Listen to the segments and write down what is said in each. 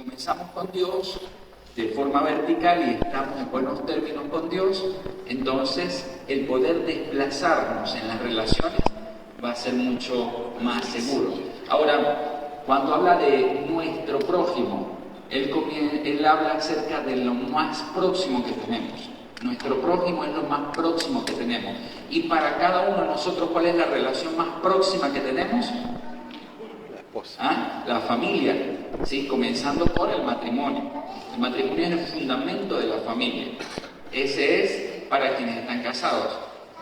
comenzamos con Dios de forma vertical y estamos en buenos términos con Dios, entonces el poder desplazarnos en las relaciones va a ser mucho más seguro. Ahora, cuando habla de nuestro prójimo, él habla acerca de lo más próximo que tenemos. Nuestro prójimo es lo más próximo que tenemos. Y para cada uno de nosotros, ¿cuál es la relación más próxima que tenemos? La esposa. La familia, ¿sí? Comenzando por el matrimonio. El matrimonio es el fundamento de la familia. Ese es para quienes están casados.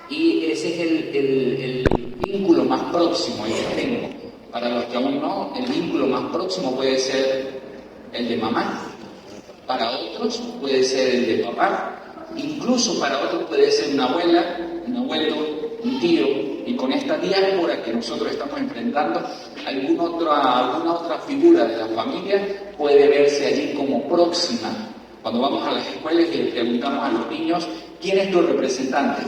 Y ese es el vínculo más próximo, el que tengo. Para los que aún no, el vínculo más próximo puede ser el de mamá. Para otros puede ser el de papá. Incluso para otros puede ser una abuela, un abuelo, un tío. Y con esta diáspora que nosotros estamos enfrentando, alguna otra figura de la familia puede verse allí como próxima. Cuando vamos a las escuelas y le preguntamos a los niños, ¿quién es tu representante?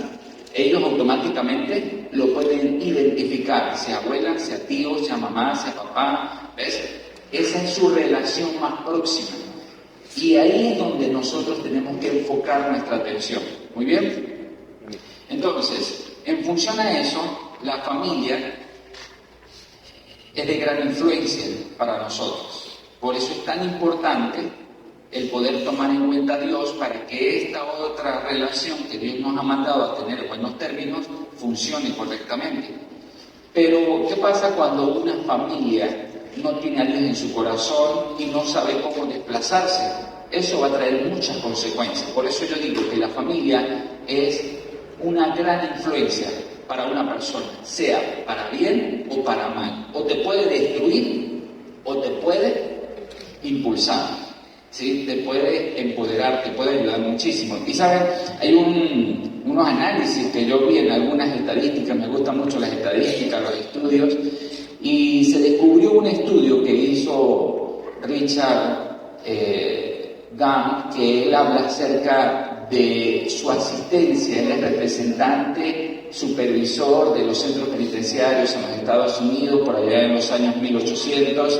Ellos automáticamente lo pueden identificar, sea abuela, sea tío, sea mamá, sea papá. ¿Ves? Esa es su relación más próxima. Y ahí es donde nosotros tenemos que enfocar nuestra atención. ¿Muy bien? Entonces, en función a eso, la familia es de gran influencia para nosotros. Por eso es tan importante el poder tomar en cuenta a Dios para que esta otra relación que Dios nos ha mandado a tener en buenos términos funcione correctamente. Pero, ¿qué pasa cuando una familia no tiene a Dios en su corazón y no sabe cómo desplazarse? Eso va a traer muchas consecuencias. Por eso yo digo que la familia es una gran influencia para una persona, sea para bien o para mal. O te puede destruir o te puede impulsar, ¿sí? Te puede empoderar, te puede ayudar muchísimo. Y saben, hay unos análisis que yo vi en algunas estadísticas, me gustan mucho las estadísticas, los estudios, y se descubrió un estudio que hizo Richard Gant, que él habla acerca de su asistencia. Él es representante supervisor de los centros penitenciarios en los Estados Unidos por allá en los años 1800,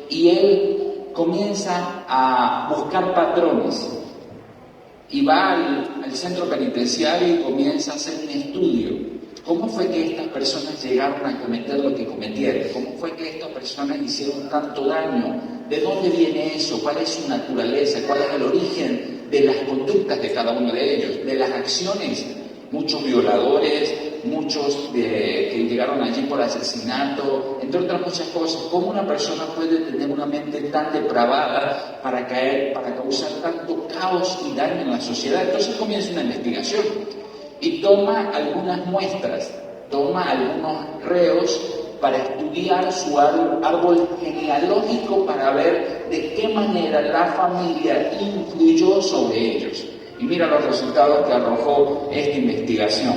y él comienza a buscar patrones y va al centro penitenciario y comienza a hacer un estudio. ¿Cómo fue que estas personas llegaron a cometer lo que cometieron? ¿Cómo fue que estas personas hicieron tanto daño? ¿De dónde viene eso? ¿Cuál es su naturaleza? ¿Cuál es el origen de las conductas de cada uno de ellos? De las acciones. Muchos violadores, muchos que llegaron allí por asesinato, entre otras muchas cosas. ¿Cómo una persona puede tener una mente tan depravada para causar tanto caos y daño en la sociedad? Entonces comienza una investigación y toma algunas muestras, toma algunos reos para estudiar su árbol genealógico para ver de qué manera la familia influyó sobre ellos. Y mira los resultados que arrojó esta investigación.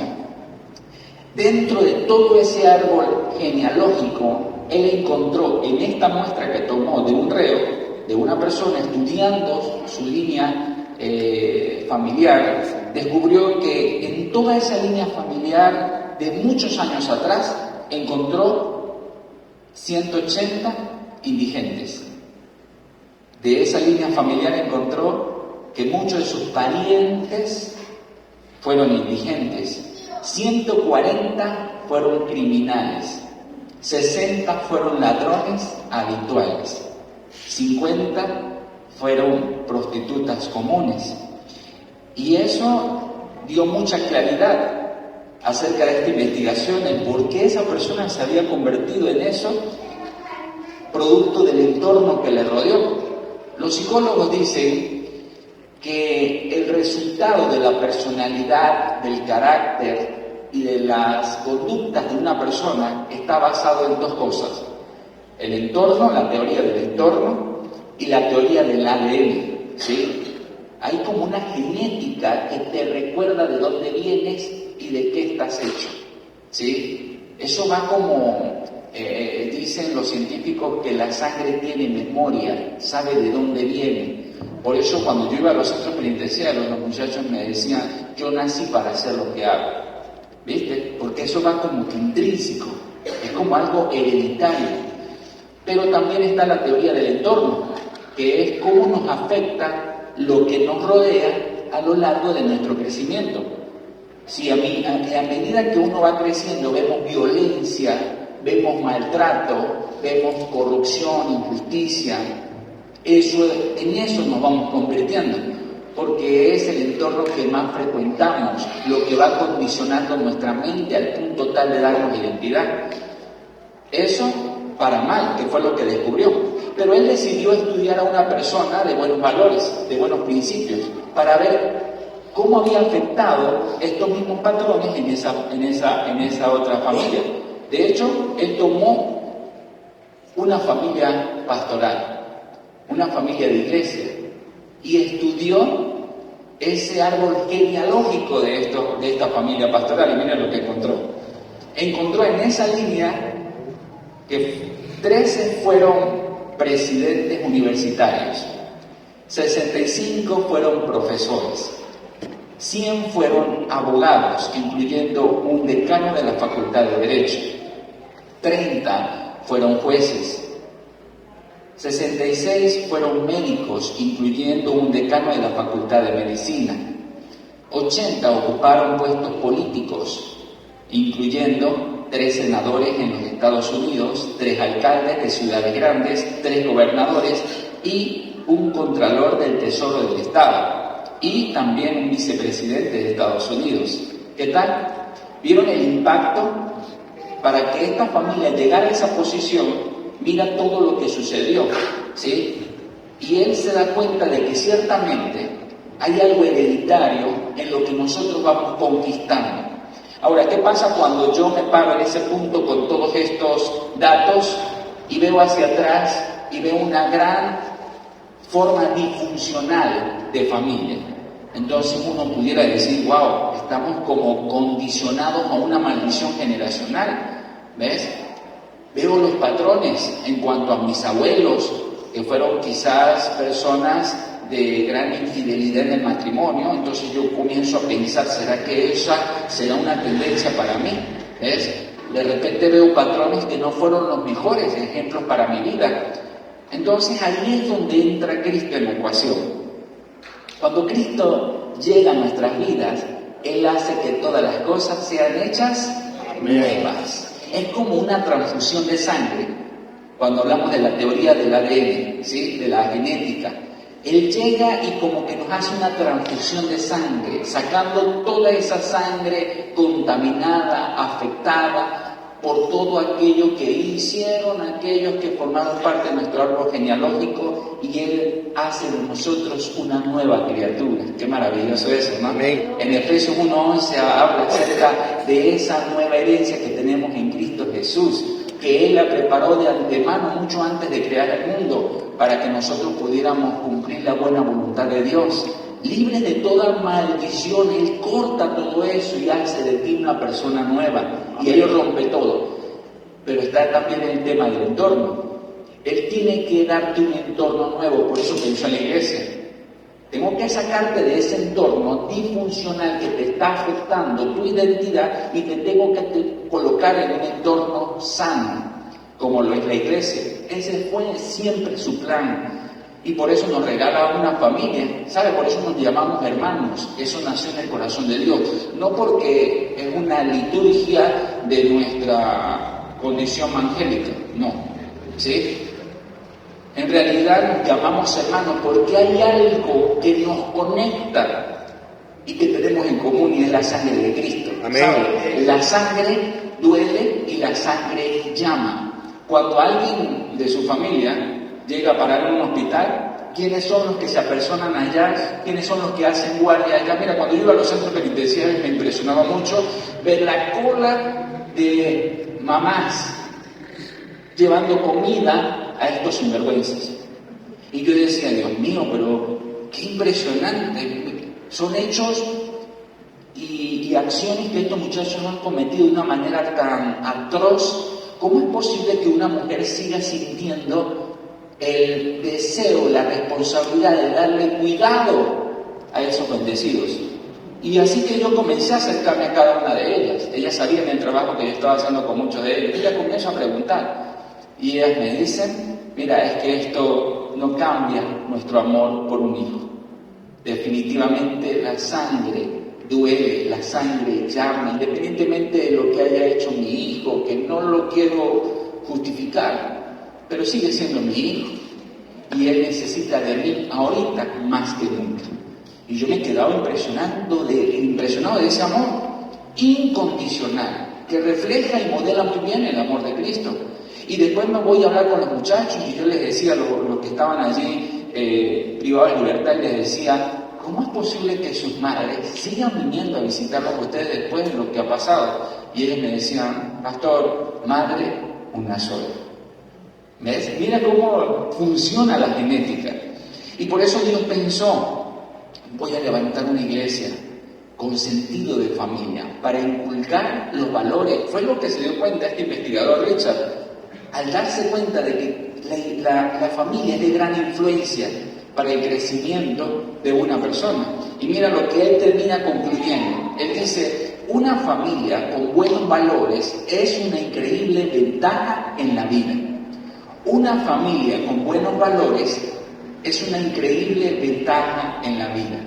Dentro de todo ese árbol genealógico, él encontró en esta muestra que tomó de un reo, de una persona estudiando su línea familiar, descubrió que en toda esa línea familiar de muchos años atrás encontró 180 indigentes. De esa línea familiar encontró que muchos de sus parientes fueron indigentes, 140 fueron criminales, 60 fueron ladrones habituales, 50 fueron prostitutas comunes. Y eso dio mucha claridad acerca de esta investigación, en por qué esa persona se había convertido en eso, producto del entorno que le rodeó. Los psicólogos dicen que el resultado de la personalidad, del carácter y de las conductas de una persona está basado en dos cosas: el entorno, la teoría del entorno, y la teoría del ADN, ¿sí? Hay como una genética que te recuerda de dónde vienes y de qué estás hecho, ¿sí? Eso va como, dicen los científicos, que la sangre tiene memoria, sabe de dónde viene. Por eso cuando yo iba a los centros penitenciarios, los muchachos me decían, yo nací para hacer lo que hago, ¿viste? Porque eso va como que intrínseco, es como algo hereditario. Pero también está la teoría del entorno. que es cómo nos afecta lo que nos rodea a lo largo de nuestro crecimiento. Si a medida que uno va creciendo vemos violencia, vemos maltrato, vemos corrupción, injusticia, en eso nos vamos convirtiendo, porque es el entorno que más frecuentamos, lo que va condicionando nuestra mente al punto tal de darnos identidad. Eso para mal, que fue lo que descubrió. Pero él decidió estudiar a una persona de buenos valores, de buenos principios, para ver cómo había afectado estos mismos patrones en esa otra familia. De hecho, él tomó una familia pastoral, una familia de iglesia, y estudió ese árbol genealógico de esta familia pastoral. Y miren lo que encontró. Encontró en esa línea que 13 fueron presidentes universitarios, 65 fueron profesores, 100 fueron abogados, incluyendo un decano de la Facultad de Derecho, 30 fueron jueces, 66 fueron médicos, incluyendo un decano de la Facultad de Medicina, 80 ocuparon puestos políticos, incluyendo 3 senadores en los Estados Unidos, 3 alcaldes de ciudades grandes, 3 gobernadores y un contralor del Tesoro del Estado, y también un vicepresidente de Estados Unidos. ¿Qué tal? ¿Vieron el impacto? Para que esta familia llegara a esa posición, mira todo lo que sucedió, ¿sí? Y él se da cuenta de que ciertamente hay algo hereditario en lo que nosotros vamos conquistando. Ahora, ¿qué pasa cuando yo me paro en ese punto con todos estos datos y veo hacia atrás y veo una gran forma disfuncional de familia? Entonces uno pudiera decir, wow, estamos como condicionados a una maldición generacional, ¿ves? Veo los patrones en cuanto a mis abuelos, que fueron quizás personas de gran infidelidad en el matrimonio. Entonces yo comienzo a pensar, ¿será que esa será una tendencia para mí? ¿Ves? De repente veo patrones que no fueron los mejores ejemplos para mi vida. Entonces ahí es donde entra Cristo en la ecuación. Cuando Cristo llega a nuestras vidas, Él hace que todas las cosas sean hechas nuevas. Es como una transfusión de sangre. Cuando hablamos de la teoría del ADN, ¿sí? De la genética, Él llega y como que nos hace una transfusión de sangre, sacando toda esa sangre contaminada, afectada por todo aquello que hicieron aquellos que formaron parte de nuestro árbol genealógico, y Él hace de nosotros una nueva criatura. Qué maravilloso eso, ¿no? Amén. En Efesios 1:11 habla acerca de esa nueva herencia que tenemos en Cristo Jesús, que Él la preparó de antemano mucho antes de crear el mundo, para que nosotros pudiéramos cumplir la buena voluntad de Dios. Libre de toda maldición, Él corta todo eso y hace de ti una persona nueva, y Él rompe todo. Pero está también el tema del entorno. Él tiene que darte un entorno nuevo, por eso pensó en la iglesia. Tengo que sacarte de ese entorno disfuncional que te está afectando tu identidad, y te tengo que colocar en un entorno sano, como lo es la iglesia. Ese fue siempre su plan. Y por eso nos regala una familia, ¿sabe? Por eso nos llamamos hermanos. Eso nació en el corazón de Dios. No porque es una liturgia de nuestra condición angélica, no, ¿sí? En realidad nos llamamos hermanos porque hay algo que nos conecta y que tenemos en común, y es la sangre de Cristo. Amén. ¿Sabe? La sangre duele y la sangre llama. Cuando alguien de su familia llega a parar en un hospital, ¿quiénes son los que se apersonan allá? ¿Quiénes son los que hacen guardia allá? Mira, cuando yo iba a los centros penitenciarios me impresionaba mucho ver la cola de mamás llevando comida a estos sinvergüenzas. Y yo decía, Dios mío, pero qué impresionante. Son hechos y acciones que estos muchachos han cometido de una manera tan atroz. ¿Cómo es posible que una mujer siga sintiendo el deseo, la responsabilidad de darle cuidado a esos bendecidos? Y así que yo comencé a acercarme a cada una de ellas. Ellas sabían el trabajo que yo estaba haciendo con muchos de ellos. Y ya comienzo a preguntar. Y ellas me dicen, mira, es que esto no cambia nuestro amor por un hijo. Definitivamente la sangre duele, la sangre llama, independientemente de lo que haya hecho mi hijo, que no lo quiero justificar, pero sigue siendo mi hijo y él necesita de mí ahorita más que nunca. Y yo me he quedado impresionado de ese amor incondicional que refleja y modela muy bien el amor de Cristo. Y después me voy a hablar con los muchachos y yo les decía a los que estaban allí privados de libertad y les decía: ¿cómo es posible que sus madres sigan viniendo a visitarlos a ustedes después de lo que ha pasado? Y ellos me decían: pastor, madre, una sola. ¿Ves? Mira cómo funciona la genética. Y por eso Dios pensó: voy a levantar una iglesia con sentido de familia, para inculcar los valores. Fue lo que se dio cuenta este investigador Richard, al darse cuenta de que la familia es de gran influencia para el crecimiento de una persona. Y mira lo que él termina concluyendo. Él dice: una familia con buenos valores es una increíble ventaja en la vida. Una familia con buenos valores es una increíble ventaja en la vida.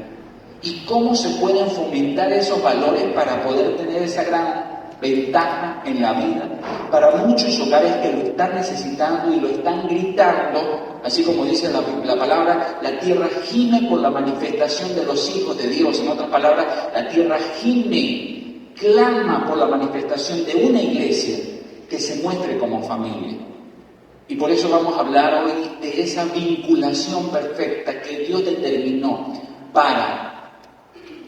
¿Y cómo se pueden fomentar esos valores para poder tener esa gran ventaja en la vida? Para muchos hogares que lo están necesitando y lo están gritando, así como dice la palabra, la tierra gime por la manifestación de los hijos de Dios. En otras palabras, la tierra gime, clama por la manifestación de una iglesia que se muestre como familia. Y por eso vamos a hablar hoy de esa vinculación perfecta que Dios determinó para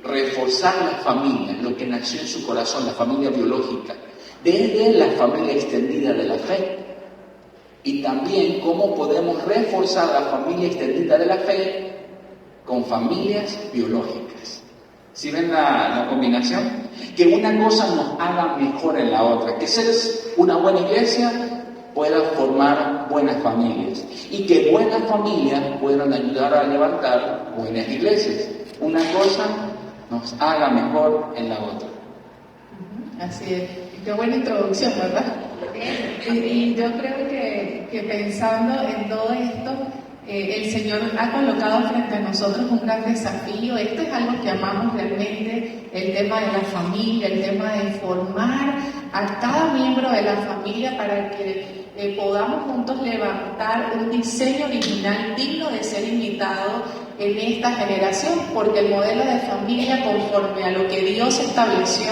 reforzar la familia, lo que nació en su corazón, la familia biológica, desde la familia extendida de la fe. Y también cómo podemos reforzar la familia extendida de la fe con familias biológicas. ¿Sí ven la combinación? Que una cosa nos haga mejor en la otra. Que ser una buena iglesia pueda formar buenas familias. Y que buenas familias puedan ayudar a levantar buenas iglesias. Una cosa nos haga mejor en la otra. Así es. Qué buena introducción, ¿verdad? Y yo creo que pensando en todo esto, el Señor ha colocado frente a nosotros un gran desafío. Esto es algo que amamos realmente, el tema de la familia, el tema de formar a cada miembro de la familia para que podamos juntos levantar un diseño original digno de ser imitado en esta generación, porque el modelo de familia conforme a lo que Dios estableció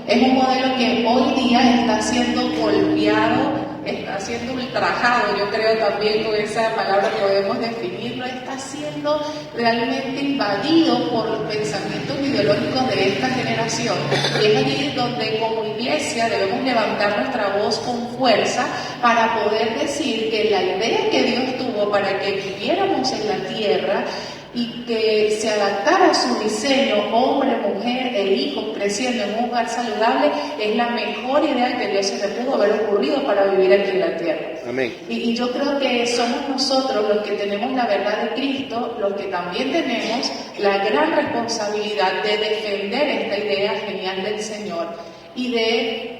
es un modelo que hoy día está siendo golpeado, está siendo ultrajado. Yo creo también con esa palabra podemos definirlo, está siendo realmente invadido por los pensamientos ideológicos de esta generación. Y es allí donde como iglesia debemos levantar nuestra voz con fuerza para poder decir que la idea que Dios tuvo para que viviéramos en la tierra y que se adaptara a su diseño, hombre, mujer e hijo creciendo en un hogar saludable, es la mejor idea que Dios se le pudo haber ocurrido para vivir aquí en la tierra. Amén. Y yo creo que somos nosotros los que tenemos la verdad de Cristo, los que también tenemos la gran responsabilidad de defender esta idea genial del Señor y de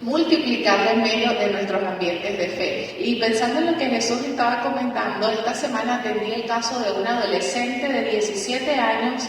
multiplicarla en medio de nuestros ambientes de fe. Y pensando en lo que Jesús estaba comentando, esta semana atendí el caso de una adolescente de 17 años.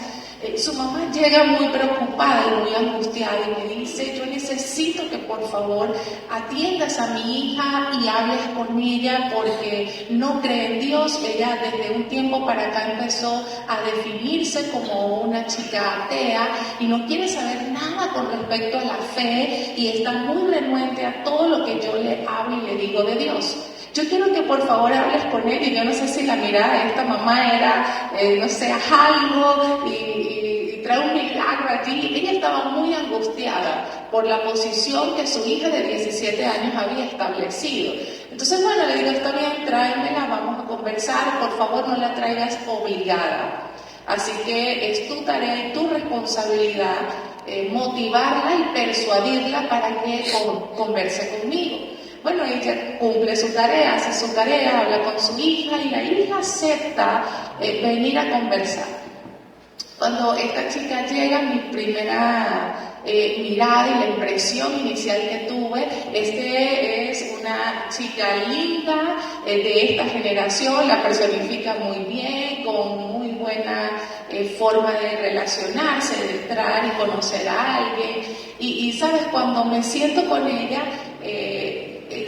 Su mamá llega muy preocupada y muy angustiada y me dice: yo necesito que por favor atiendas a mi hija y hables con ella porque no cree en Dios. Ella desde un tiempo para acá empezó a definirse como una chica atea y no quiere saber nada con respecto a la fe y está muy renuente a todo lo que yo le hablo y le digo de Dios. Yo quiero que por favor hables con él. Y yo no sé si la mirada de esta mamá era, no sé, algo y trae un milagro allí. Ella estaba muy angustiada por la posición que su hija de 17 años había establecido. Entonces, bueno, le digo: está bien, tráemela, vamos a conversar, por favor no la traigas obligada. Así que es tu tarea y tu responsabilidad motivarla y persuadirla para que converse conmigo. Bueno, ella cumple su tarea, hace su tarea, habla con su hija y la hija acepta venir a conversar. Cuando esta chica llega, mi primera mirada y la impresión inicial que tuve, este es una chica linda de esta generación, la personifica muy bien, con muy buena forma de relacionarse, de entrar y conocer a alguien. Y sabes, cuando me siento con ella,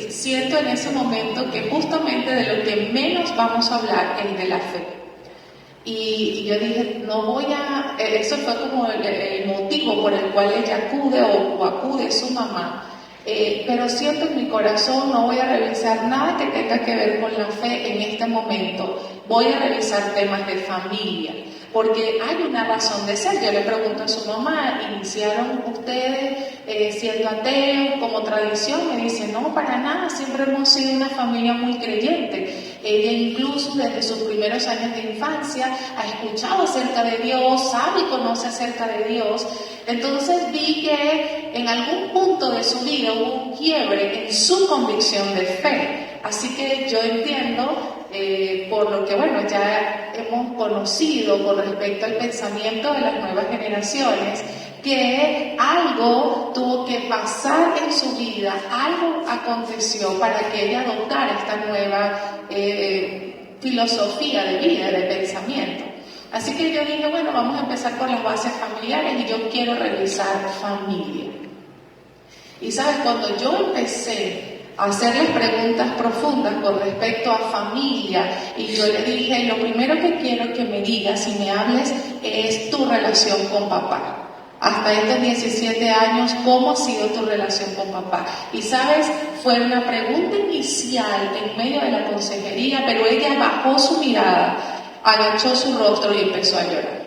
siento en ese momento que justamente de lo que menos vamos a hablar es de la fe. Y yo dije, no voy a... Eso fue como el motivo por el cual ella acude o acude su mamá. Pero siento en mi corazón, no voy a revisar nada que tenga que ver con la fe en este momento. Voy a revisar temas de familia, porque hay una razón de ser. Yo le pregunto a su mamá, ¿iniciaron ustedes siendo ateos como tradición? Me dice, no, para nada, siempre hemos sido una familia muy creyente. Ella incluso desde sus primeros años de infancia ha escuchado acerca de Dios, sabe y conoce acerca de Dios. Entonces vi que en algún punto de su vida hubo un quiebre en su convicción de fe. Así que yo entiendo, por lo que bueno, ya hemos conocido con respecto al pensamiento de las nuevas generaciones, que algo tuvo que pasar en su vida, algo aconteció para que ella adoptara esta nueva filosofía de vida, de pensamiento. Así que yo dije, bueno, vamos a empezar por las bases familiares y yo quiero revisar familia. Y sabes, cuando yo empecé a hacerles preguntas profundas con respecto a familia, y yo le dije, lo primero que quiero que me digas y me hables es tu relación con papá. Hasta estos 17 años, ¿cómo ha sido tu relación con papá? Y sabes, fue una pregunta inicial en medio de la consejería, pero ella bajó su mirada, agachó su rostro y empezó a llorar.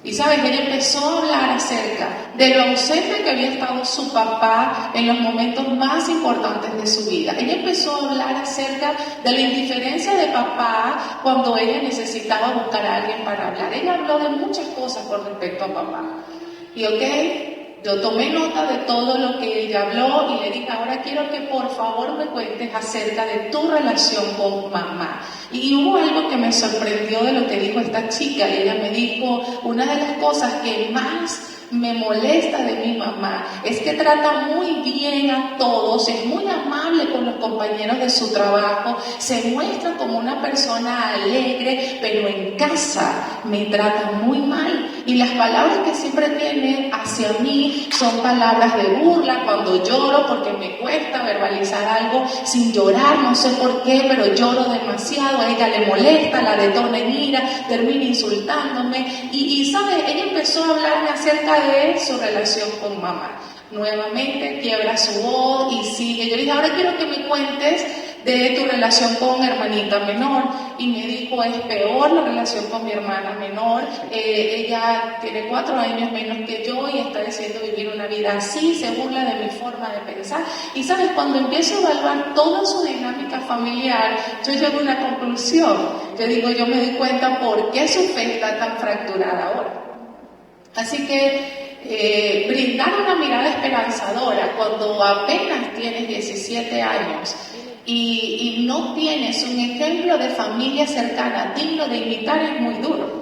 Y sabes, ella empezó a hablar acerca de lo ausente que había estado su papá en los momentos más importantes de su vida. Ella empezó a hablar acerca de la indiferencia de papá cuando ella necesitaba buscar a alguien para hablar. Ella habló de muchas cosas con respecto a papá. Y yo tomé nota de todo lo que ella habló y le dije, ahora quiero que por favor me cuentes acerca de tu relación con mamá. Y hubo algo que me sorprendió de lo que dijo esta chica, y ella me dijo, una de las cosas que más me molesta de mi mamá es que trata muy bien a todos, es muy amable con los compañeros de su trabajo, se muestra como una persona alegre, pero en casa me trata muy mal. Y las palabras que siempre tiene hacia mí son palabras de burla cuando lloro, porque me cuesta verbalizar algo sin llorar, no sé por qué, pero lloro demasiado, a ella le molesta, la detona en ira, termina insultándome. Y ¿sabes? Ella empezó a hablarme acerca de su relación con mamá. Nuevamente quiebra su voz y sigue. Yo le dije, ahora quiero que me cuentes de tu relación con hermanita menor. Y me dijo, es peor la relación con mi hermana menor. Ella tiene 4 años menos que yo y está decidiendo vivir una vida así, se burla de mi forma de pensar. Y sabes, cuando empiezo a evaluar toda su dinámica familiar, yo llego a una conclusión. Yo digo, yo me doy cuenta por qué su fe está tan fracturada ahora. Así que brindar una mirada esperanzadora cuando apenas tienes 17 años y no tienes un ejemplo de familia cercana digno de imitar es muy duro.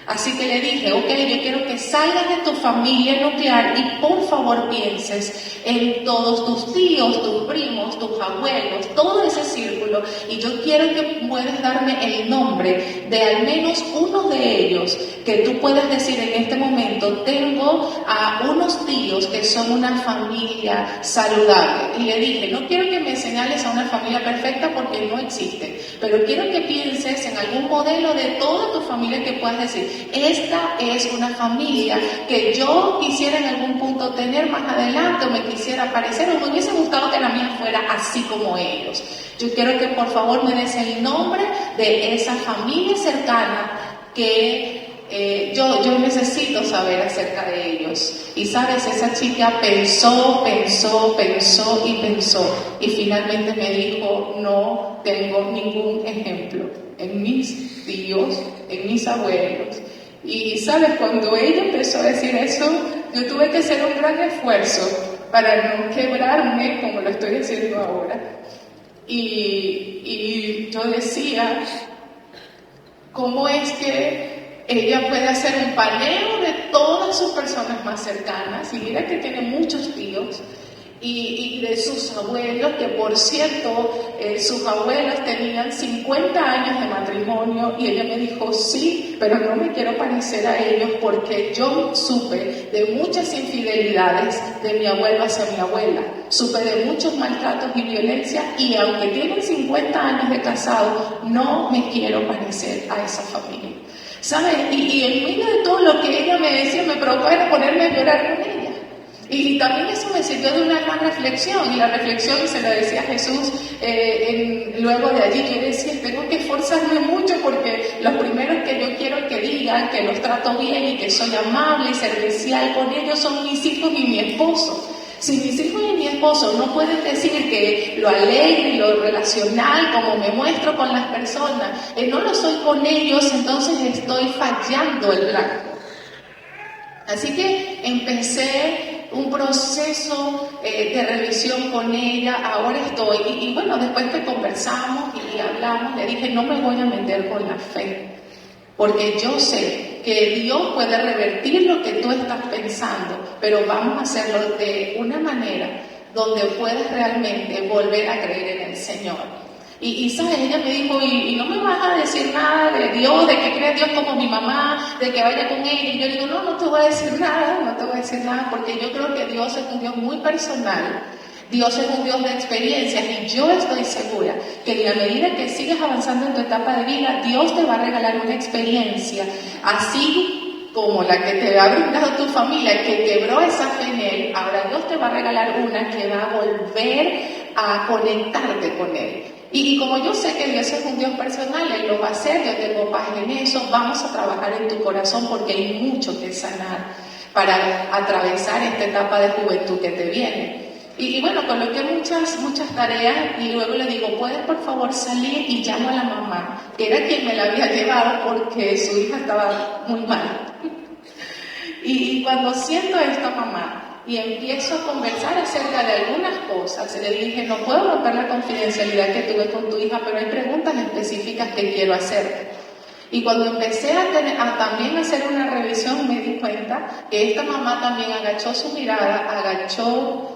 Así que le dije, ok, yo quiero que salgas de tu familia nuclear y por favor pienses en todos tus tíos, tus primos, tus abuelos, todo ese círculo, y yo quiero que puedas darme el nombre de al menos uno de ellos que tú puedas decir en este momento, tengo a unos tíos que son una familia saludable. Y le dije, no quiero que me señales a una familia perfecta porque no existe, pero quiero que pienses en algún modelo de toda tu familia que puedas decir, esta es una familia que yo quisiera en algún punto tener más adelante, o me quisiera parecer, o me hubiese gustado que la mía fuera así como ellos. Yo quiero que por favor me des el nombre de esa familia cercana que yo necesito saber acerca de ellos. Y sabes, esa chica pensó y finalmente me dijo, no tengo ningún ejemplo en mis tíos, en mis abuelos. Y sabes, cuando ella empezó a decir eso, yo tuve que hacer un gran esfuerzo para no quebrarme como lo estoy haciendo ahora. Y yo decía, ¿cómo es que ella puede hacer un paneo de todas sus personas más cercanas? Y mira que tiene muchos tíos. y de sus abuelos, que por cierto, sus abuelos tenían 50 años de matrimonio, y ella me dijo, sí, pero no me quiero parecer a ellos porque yo supe de muchas infidelidades de mi abuelo hacia mi abuela, supe de muchos maltratos y violencia, y aunque tienen 50 años de casado, no me quiero parecer a esa familia. ¿Sabes? Y en medio de todo lo que ella me decía, me provocaba era ponerme a llorar con ella. Y también eso me sirvió de una gran reflexión, y la reflexión se la decía a Jesús luego de allí. Yo decía, tengo que esforzarme mucho porque los primeros que yo quiero que digan que los trato bien y que soy amable y servicial con ellos son mis hijos y mi esposo. Si mis hijos y mi esposo no pueden decir que lo alegre y lo relacional, como me muestro con las personas, no lo soy con ellos, entonces estoy fallando el blanco. Así que empecé un proceso de revisión con ella. Ahora estoy, y bueno, después que conversamos y hablamos, le dije, no me voy a meter con la fe, porque yo sé que Dios puede revertir lo que tú estás pensando, pero vamos a hacerlo de una manera donde puedas realmente volver a creer en el Señor. Y ¿sabes? Ella me dijo, y no me vas a decir nada de Dios, de que creas Dios como mi mamá, de que vaya con ella. Y yo digo, no te voy a decir nada, porque yo creo que Dios es un Dios muy personal. Dios es un Dios de experiencias, y yo estoy segura que en la medida que sigues avanzando en tu etapa de vida, Dios te va a regalar una experiencia, así como la que te ha brindado tu familia, que quebró esa fe en Él. Ahora Dios te va a regalar una que va a volver a conectarte con Él. Y como yo sé que Dios es un Dios personal, Él lo va a hacer, yo tengo paz en eso. Vamos a trabajar en tu corazón porque hay mucho que sanar para atravesar esta etapa de juventud que te viene. Y bueno, coloqué muchas tareas, y luego le digo, ¿puedes por favor salir? Y llamo a la mamá, que era quien me la había llevado porque su hija estaba muy mal. Y cuando siento a esta mamá y empiezo a conversar acerca de algunas cosas, le dije, no puedo romper la confidencialidad que tuve con tu hija, pero hay preguntas específicas que quiero hacerte. Y cuando empecé a también hacer una revisión, me di cuenta que esta mamá también agachó su mirada, agachó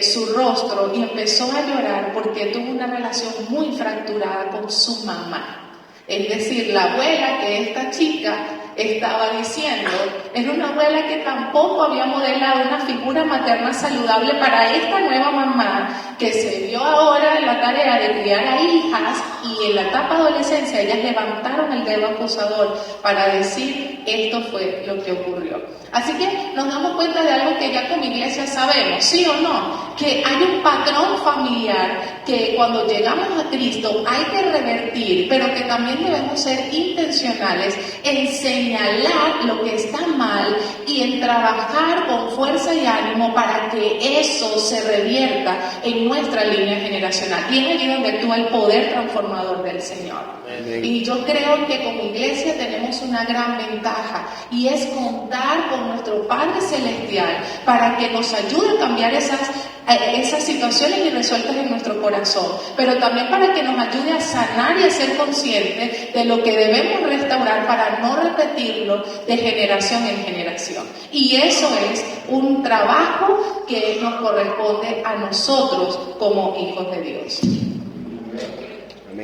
su rostro y empezó a llorar porque tuvo una relación muy fracturada con su mamá. Es decir, la abuela que esta chica estaba diciendo era una abuela que tampoco había modelado una figura materna saludable para esta nueva mamá que se vio ahora en la tarea de criar a hijas, y en la etapa de adolescencia ellas levantaron el dedo acusador para decir esto fue lo que ocurrió. Así que nos damos cuenta de algo que ya como iglesia sabemos, ¿sí o no? Que hay un patrón familiar que cuando llegamos a Cristo hay que revertir, pero que también debemos ser intencionales en señalar lo que está mal y en trabajar con fuerza y ánimo para que eso se revierta en nuestra línea generacional. Y es allí donde actúa el poder transformador del Señor. Y yo creo que como iglesia tenemos una gran ventaja, y es contar con nuestro Padre Celestial para que nos ayude a cambiar esas situaciones irresueltas en nuestro corazón, pero también para que nos ayude a sanar y a ser conscientes de lo que debemos restaurar para no repetirlo de generación en generación. Y eso es un trabajo que nos corresponde a nosotros como hijos de Dios.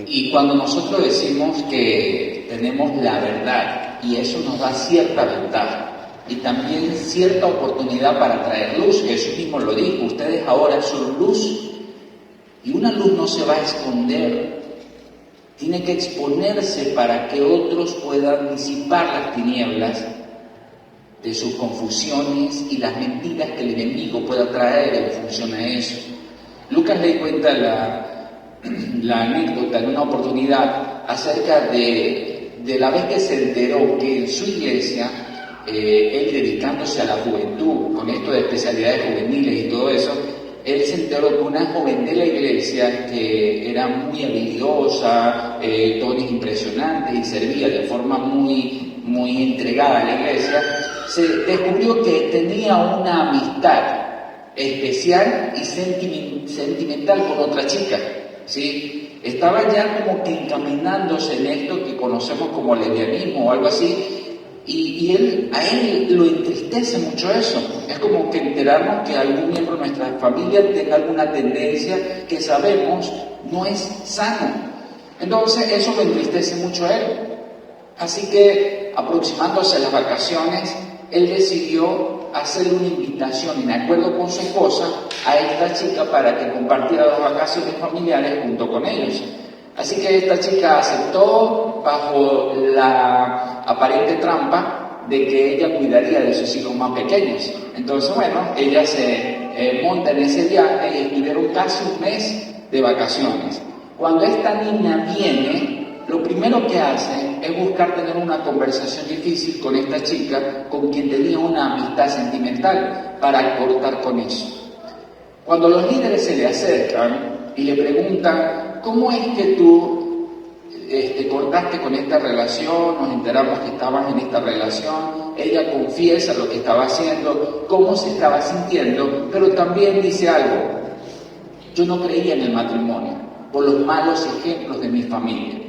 Y cuando nosotros decimos que tenemos la verdad, y eso nos da cierta ventaja y también cierta oportunidad para traer luz, Jesús mismo lo dijo, ustedes ahora son luz, y una luz no se va a esconder, tiene que exponerse para que otros puedan disipar las tinieblas de sus confusiones y las mentiras que el enemigo pueda traer en función a eso. Lucas le cuenta la anécdota en una oportunidad acerca de la vez que se enteró que en su iglesia, él dedicándose a la juventud, con esto de especialidades juveniles y todo eso, él se enteró que una joven de la iglesia que era muy habilidosa, dones impresionantes y servía de forma muy entregada a la iglesia, se descubrió que tenía una amistad especial y sentimental con otra chica. ¿Sí? Estaba ya como que encaminándose en esto que conocemos como lesbianismo o algo así, A él lo entristece mucho eso. Es como que enterarnos que algún miembro de nuestra familia tenga alguna tendencia que sabemos no es sano. Entonces eso lo entristece mucho a él. Así que, aproximándose a las vacaciones, él decidió hacerle una invitación, y de acuerdo con su esposa, a esta chica para que compartiera las vacaciones familiares junto con ellos. Así que esta chica aceptó bajo la aparente trampa de que ella cuidaría de sus hijos más pequeños. Entonces, bueno, ella se monta en ese viaje y estuvieron casi un mes de vacaciones. Cuando esta niña viene, lo primero que hace es buscar tener una conversación difícil con esta chica con quien tenía una amistad sentimental para cortar con eso. Cuando los líderes se le acercan y le preguntan, ¿cómo es que tú cortaste con esta relación? Nos enteramos que estabas en esta relación. Ella confiesa lo que estaba haciendo, cómo se estaba sintiendo, pero también dice algo. Yo no creía en el matrimonio por los malos ejemplos de mi familia.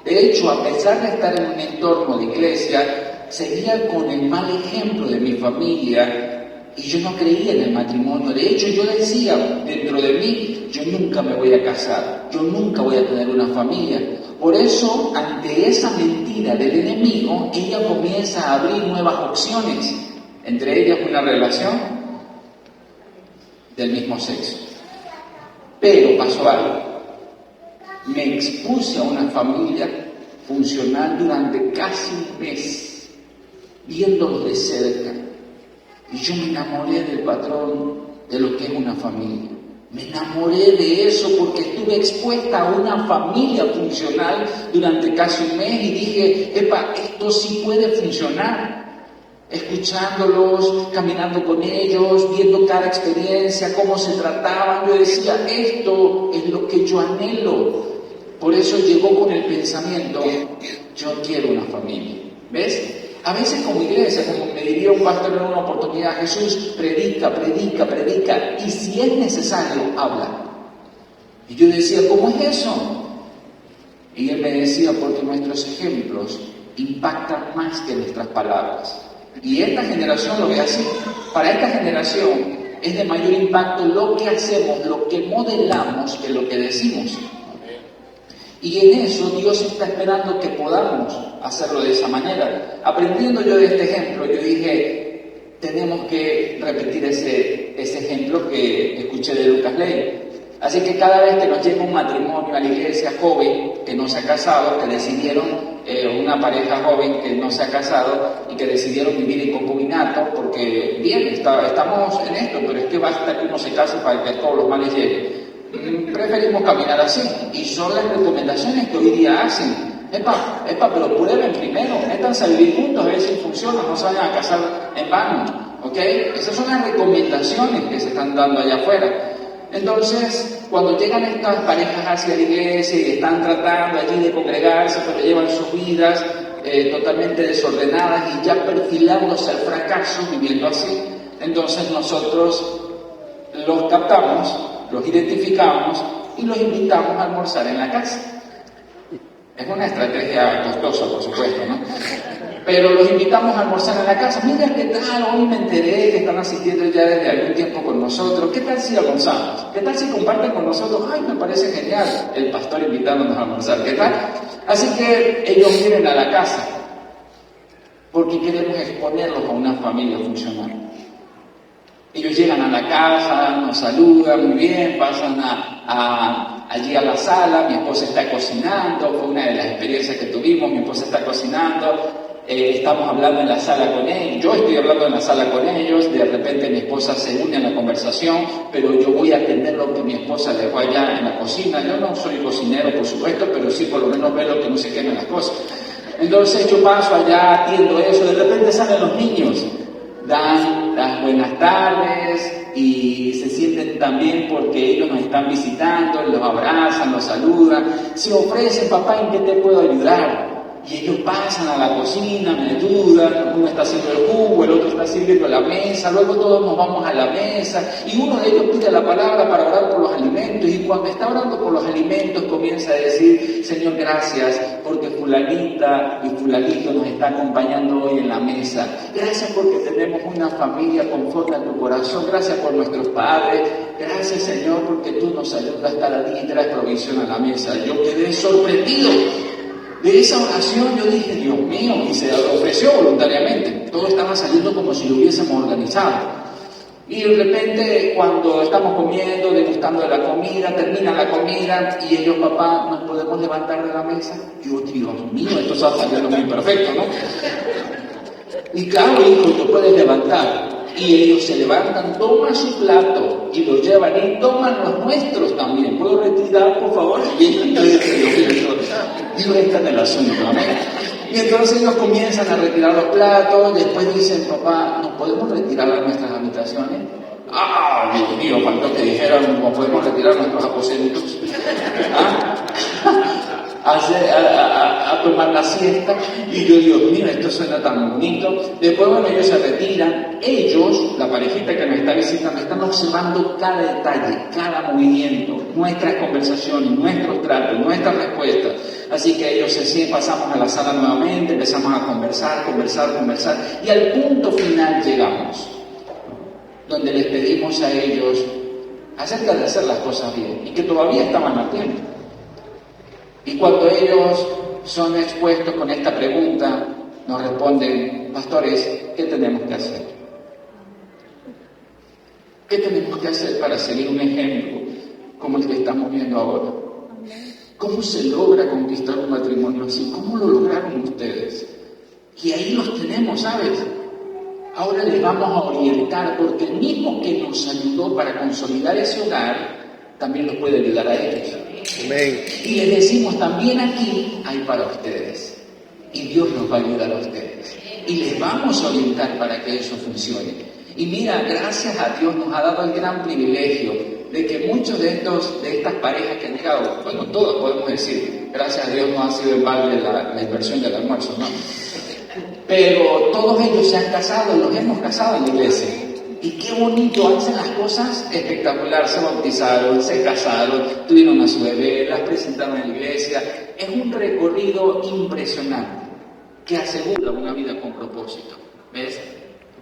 De hecho, a pesar de estar en un entorno de iglesia, seguía con el mal ejemplo de mi familia y yo no creía en el matrimonio. De hecho, yo decía dentro de mí, yo nunca me voy a casar, yo nunca voy a tener una familia. Por eso, ante esa mentira del enemigo, ella comienza a abrir nuevas opciones, entre ellas una relación del mismo sexo. Pero pasó algo. Me expuse a una familia funcional durante casi un mes, viéndolos de cerca. Y yo me enamoré del patrón de lo que es una familia. Me enamoré de eso porque estuve expuesta a una familia funcional durante casi un mes y dije, esto sí puede funcionar. Escuchándolos, caminando con ellos, viendo cada experiencia, cómo se trataban, yo decía, esto es lo que yo anhelo. Por eso llegó con el pensamiento, yo quiero una familia. ¿Ves? A veces como iglesia, como me diría un pastor en una oportunidad, Jesús, predica, y si es necesario, habla. Y yo decía, ¿cómo es eso? Y él me decía, porque nuestros ejemplos impactan más que nuestras palabras. Y esta generación lo ve así. Para esta generación es de mayor impacto lo que hacemos, lo que modelamos, que lo que decimos. Y en eso Dios está esperando que podamos hacerlo de esa manera. Aprendiendo yo de este ejemplo, yo dije, tenemos que repetir ese ejemplo que escuché de Lucas Ley. Así que cada vez que nos llega un matrimonio a la iglesia joven que no se ha casado, que decidieron, una pareja joven que no se ha casado y que decidieron vivir en concubinato, porque bien, estamos en esto, pero es que basta que uno se case para que todos los males lleguen. Preferimos caminar así, y son las recomendaciones que hoy día hacen. Pero prueben primero, métanse a vivir juntos, a ver si funciona, no se vayan a casar en vano, ¿ok? Esas son las recomendaciones que se están dando allá afuera. Entonces, cuando llegan estas parejas hacia la iglesia y están tratando allí de congregarse, pero llevan sus vidas totalmente desordenadas y ya perfilándose al fracaso, viviendo así, entonces nosotros los captamos, los identificamos y los invitamos a almorzar en la casa. Es una estrategia costosa, por supuesto, ¿no? Pero los invitamos a almorzar en la casa. Mira qué tal, hoy me enteré que están asistiendo ya desde algún tiempo con nosotros. ¿Qué tal si almorzamos? ¿Qué tal si comparten con nosotros? Ay, me parece genial el pastor invitándonos a almorzar. ¿Qué tal? Así que ellos vienen a la casa porque queremos exponerlos a una familia funcional. Ellos llegan a la casa, nos saludan muy bien, pasan allí a la sala, mi esposa está cocinando, fue una de las experiencias que tuvimos, mi esposa está cocinando, estamos hablando en la sala con ellos, yo estoy hablando en la sala con ellos, de repente mi esposa se une a la conversación, pero yo voy a atender lo que mi esposa dejó allá en la cocina. Yo no soy cocinero, por supuesto, pero sí por lo menos veo que no se quemen las cosas. Entonces yo paso allá, atiendo eso, de repente salen los niños, dan las buenas tardes y se sienten tan bien porque ellos nos están visitando, los abrazan, los saludan, se ofrecen, papá, ¿en qué te puedo ayudar? Y ellos pasan a la cocina, me ayudan, uno está haciendo el jugo, el otro está sirviendo la mesa, luego todos nos vamos a la mesa y uno de ellos pide la palabra para orar por los alimentos y cuando está orando por los alimentos comienza a decir, Señor, gracias porque fulanita y fulanito nos está acompañando hoy en la mesa. Gracias porque tenemos una familia conforme a tu corazón, gracias por nuestros padres, gracias Señor porque tú nos ayudas cada día y traes provisión a la mesa. Yo quedé sorprendido. De esa oración yo dije, Dios mío, y se ofreció voluntariamente. Todo estaba saliendo como si lo hubiésemos organizado. Y de repente, cuando estamos comiendo, degustando de la comida, termina la comida, y ellos, papá, ¿nos podemos levantar de la mesa? Yo, Dios mío, esto está saliendo muy perfecto, ¿no? Y claro, hijo, te puedes levantar. Y ellos se levantan, toman su plato y lo llevan y toman los nuestros también. ¿Puedo retirar, por favor? Y Dios está en el asunto, amén. Y entonces ellos comienzan a retirar los platos, después dicen, papá, ¿nos podemos retirar a nuestras habitaciones? ¡Ah, Dios mío! Faltó que dijeran, ¿no podemos retirar nuestros aposentos? A tomar la siesta, y yo, Dios mío, esto suena tan bonito. Después, bueno, ellos se retiran. Ellos, la parejita que nos está visitando, están observando cada detalle, cada movimiento, nuestras conversaciones, nuestros tratos, nuestras respuestas. Así que ellos pasamos a la sala nuevamente, empezamos a conversar, y al punto final llegamos, donde les pedimos a ellos acerca de hacer las cosas bien, y que todavía estaban a tiempo. Y cuando ellos son expuestos con esta pregunta, nos responden, pastores, ¿qué tenemos que hacer? ¿Qué tenemos que hacer para seguir un ejemplo como el que estamos viendo ahora? ¿Cómo se logra conquistar un matrimonio así? ¿Cómo lo lograron ustedes? Y ahí los tenemos, ¿sabes? Ahora les vamos a orientar, porque el mismo que nos ayudó para consolidar ese hogar, también los puede ayudar a ellos. Amén. Y les decimos, también aquí hay para ustedes. Y Dios nos va a ayudar a ustedes. Y les vamos a orientar para que eso funcione. Y mira, gracias a Dios nos ha dado el gran privilegio de que muchos de estas parejas que han llegado, bueno, todos podemos decir, gracias a Dios no ha sido en balde la inversión del almuerzo, ¿no? Pero todos ellos se han casado, los hemos casado en la iglesia. Y qué bonito, hacen las cosas espectacular, se bautizaron, se casaron, tuvieron a su bebé, las presentaron en la iglesia. Es un recorrido impresionante que asegura una vida con propósito, ¿ves?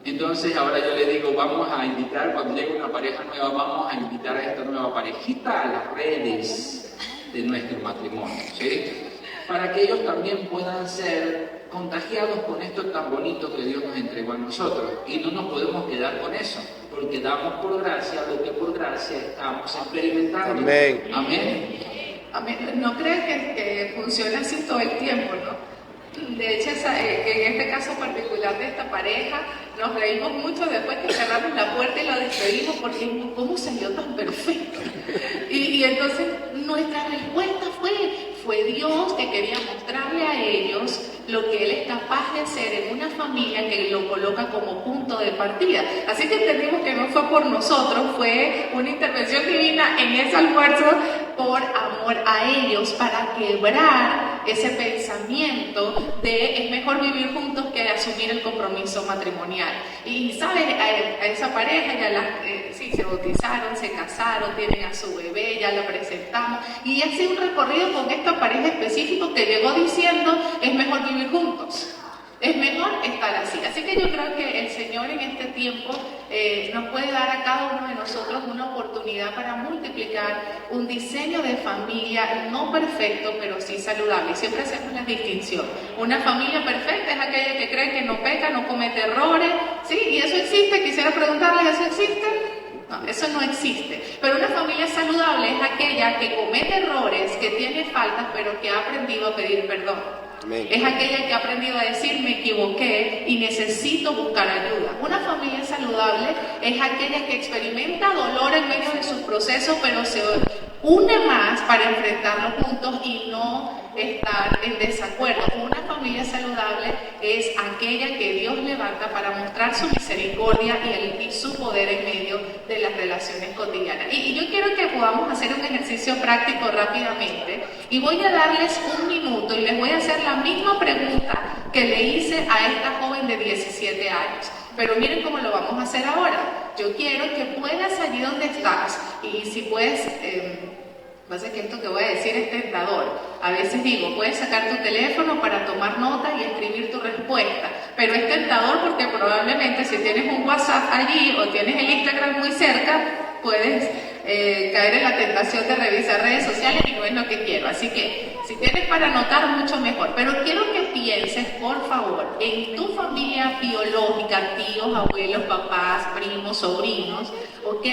Entonces ahora yo le digo, vamos a invitar, cuando llegue una pareja nueva, vamos a invitar a esta nueva parejita a las redes de nuestro matrimonio, ¿sí? Para que ellos también puedan ser contagiados con esto tan bonito que Dios nos entregó a nosotros. Y no nos podemos quedar con eso, porque damos por gracia lo que por gracia estamos experimentando. Amén. Amén. Amén. No crees que funciona así todo el tiempo, ¿no? De hecho, en este caso particular de esta pareja, nos reímos mucho después que cerramos la puerta y lo despedimos, porque ¿cómo salió tan perfecto? Y entonces nuestra respuesta fue Dios que quería mostrarle a ellos lo que Él es capaz de hacer en una familia, que lo coloca como punto de partida. Así que entendimos que no fue por nosotros, fue una intervención divina en ese almuerzo por amor a ellos, para quebrar ese pensamiento de es mejor vivir juntos que asumir el compromiso matrimonial. Y sabes, a esa pareja ya sí, se bautizaron, se casaron, tienen a su bebé, ya la presentamos, y ha sido un recorrido con esta pareja específico que llegó diciendo es mejor vivir juntos. Es mejor estar así. Así que yo creo que el Señor en este tiempo nos puede dar a cada uno de nosotros una oportunidad para multiplicar un diseño de familia no perfecto, pero sí saludable. Y siempre hacemos la distinción. Una familia perfecta es aquella que cree que no peca, no comete errores. ¿Sí? ¿Y eso existe? Quisiera preguntarle, ¿eso existe? No, eso no existe. Pero una familia saludable es aquella que comete errores, que tiene faltas, pero que ha aprendido a pedir perdón. Amén. Es aquella que ha aprendido a decir me equivoqué y necesito buscar ayuda. Una familia saludable es aquella que experimenta dolor en medio de sus procesos, pero se une más para enfrentarlo juntos y no estar en desacuerdo. Una familia saludable es aquella que Dios levanta para mostrar su misericordia y su poder en medio de las relaciones cotidianas. Y yo quiero que podamos hacer un ejercicio práctico rápidamente y voy a darles un minuto y les voy a hacer la misma pregunta que le hice a esta joven de 17 años. Pero miren cómo lo vamos a hacer ahora. Yo quiero que puedas allí donde estás y si puedes... pasa que esto que voy a decir es tentador. A veces digo, puedes sacar tu teléfono para tomar nota y escribir tu respuesta, pero es tentador porque probablemente si tienes un WhatsApp allí o tienes el Instagram muy cerca, puedes caer en la tentación de revisar redes sociales y no es lo que quiero. Así que si tienes para anotar, mucho mejor. Pero quiero que pienses, por favor, en tu familia biológica, tíos, abuelos, papás, primos, sobrinos, ¿ok?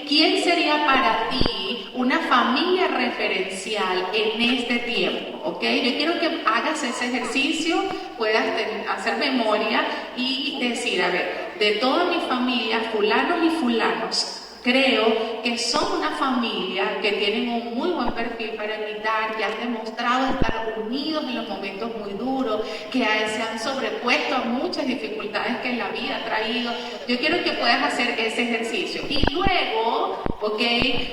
¿Quién sería para ti una familia referencial en este tiempo? ¿Ok? Yo quiero que hagas ese ejercicio, puedas hacer memoria y decir, a ver, de toda mi familia, fulanos y fulanos, creo que son una familia que tienen un muy buen perfil para imitar, que han demostrado estar unidos en los momentos muy duros, que se han sobrepuesto a muchas dificultades que la vida ha traído. Yo quiero que puedas hacer ese ejercicio y luego, ok,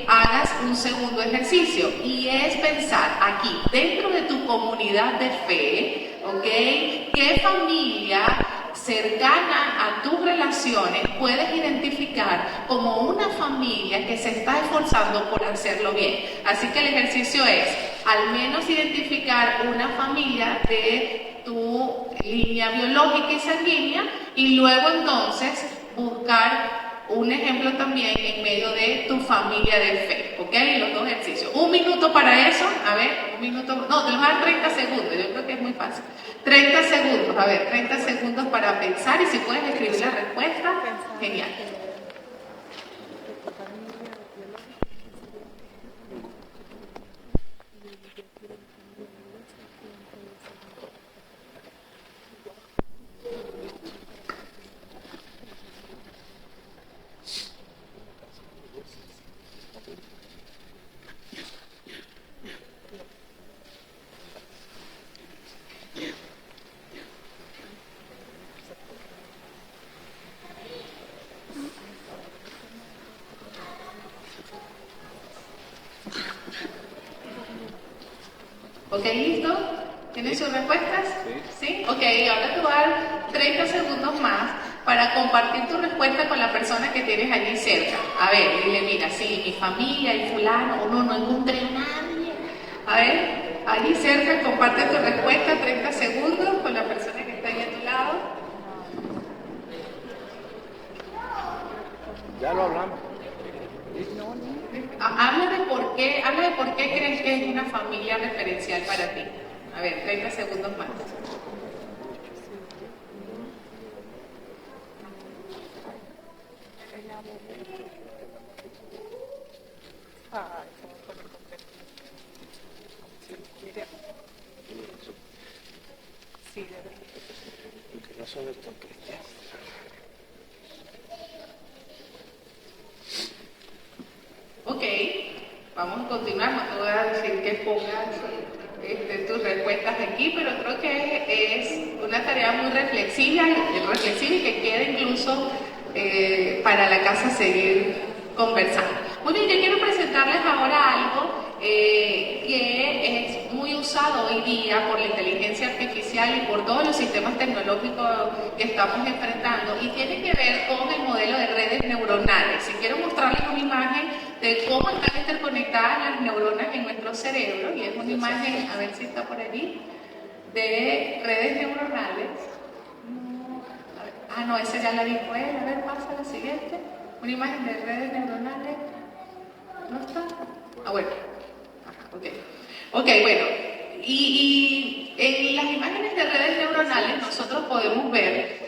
hagas un segundo ejercicio y es pensar aquí, dentro de tu comunidad de fe, ok, ¿qué familia cercana a tus relaciones puedes identificar como una familia que se está esforzando por hacerlo bien? Así que el ejercicio es al menos identificar una familia de tu línea biológica y sanguínea y luego entonces buscar un ejemplo también en medio de tu familia de fe, ¿ok? Los dos ejercicios. Un minuto para eso, a ver, un minuto, no, te los voy a dar 30 segundos, yo creo que es muy fácil. 30 segundos, a ver, 30 segundos para pensar y si puedes escribir la respuesta, genial. ¿Ok, listo? ¿Tienen sus respuestas? ¿Sí? Ok, ahora te voy a dar 30 segundos más para compartir tu respuesta con la persona que tienes allí cerca. A ver, dile, mira, sí, mi familia, el fulano, o no encontré a nadie. A ver, allí cerca, comparte tu respuesta, 30 segundos con la persona que está ahí a tu lado. Ya lo hablamos. Habla de por qué crees que es una familia referencial para ti. A ver, 30 segundos más. Que no son estos cristianos. Ok, vamos a continuar, no te voy a decir que pongas tus respuestas aquí, pero creo que es una tarea muy reflexiva y que queda incluso para la casa seguir conversando. Muy bien, yo quiero presentarles ahora algo que es muy usado hoy día por la inteligencia artificial y por todos los sistemas tecnológicos que estamos enfrentando y tiene que ver con el modelo de redes neuronales. Si quiero mostrarles una imagen de cómo están interconectadas las neuronas en nuestro cerebro, y es una imagen, a ver si está por allí, de redes neuronales. No, esa ya la dijo él. A ver, pasa a la siguiente. Una imagen de redes neuronales. ¿No está? Bueno. Ok, bueno. Y en las imágenes de redes neuronales nosotros podemos ver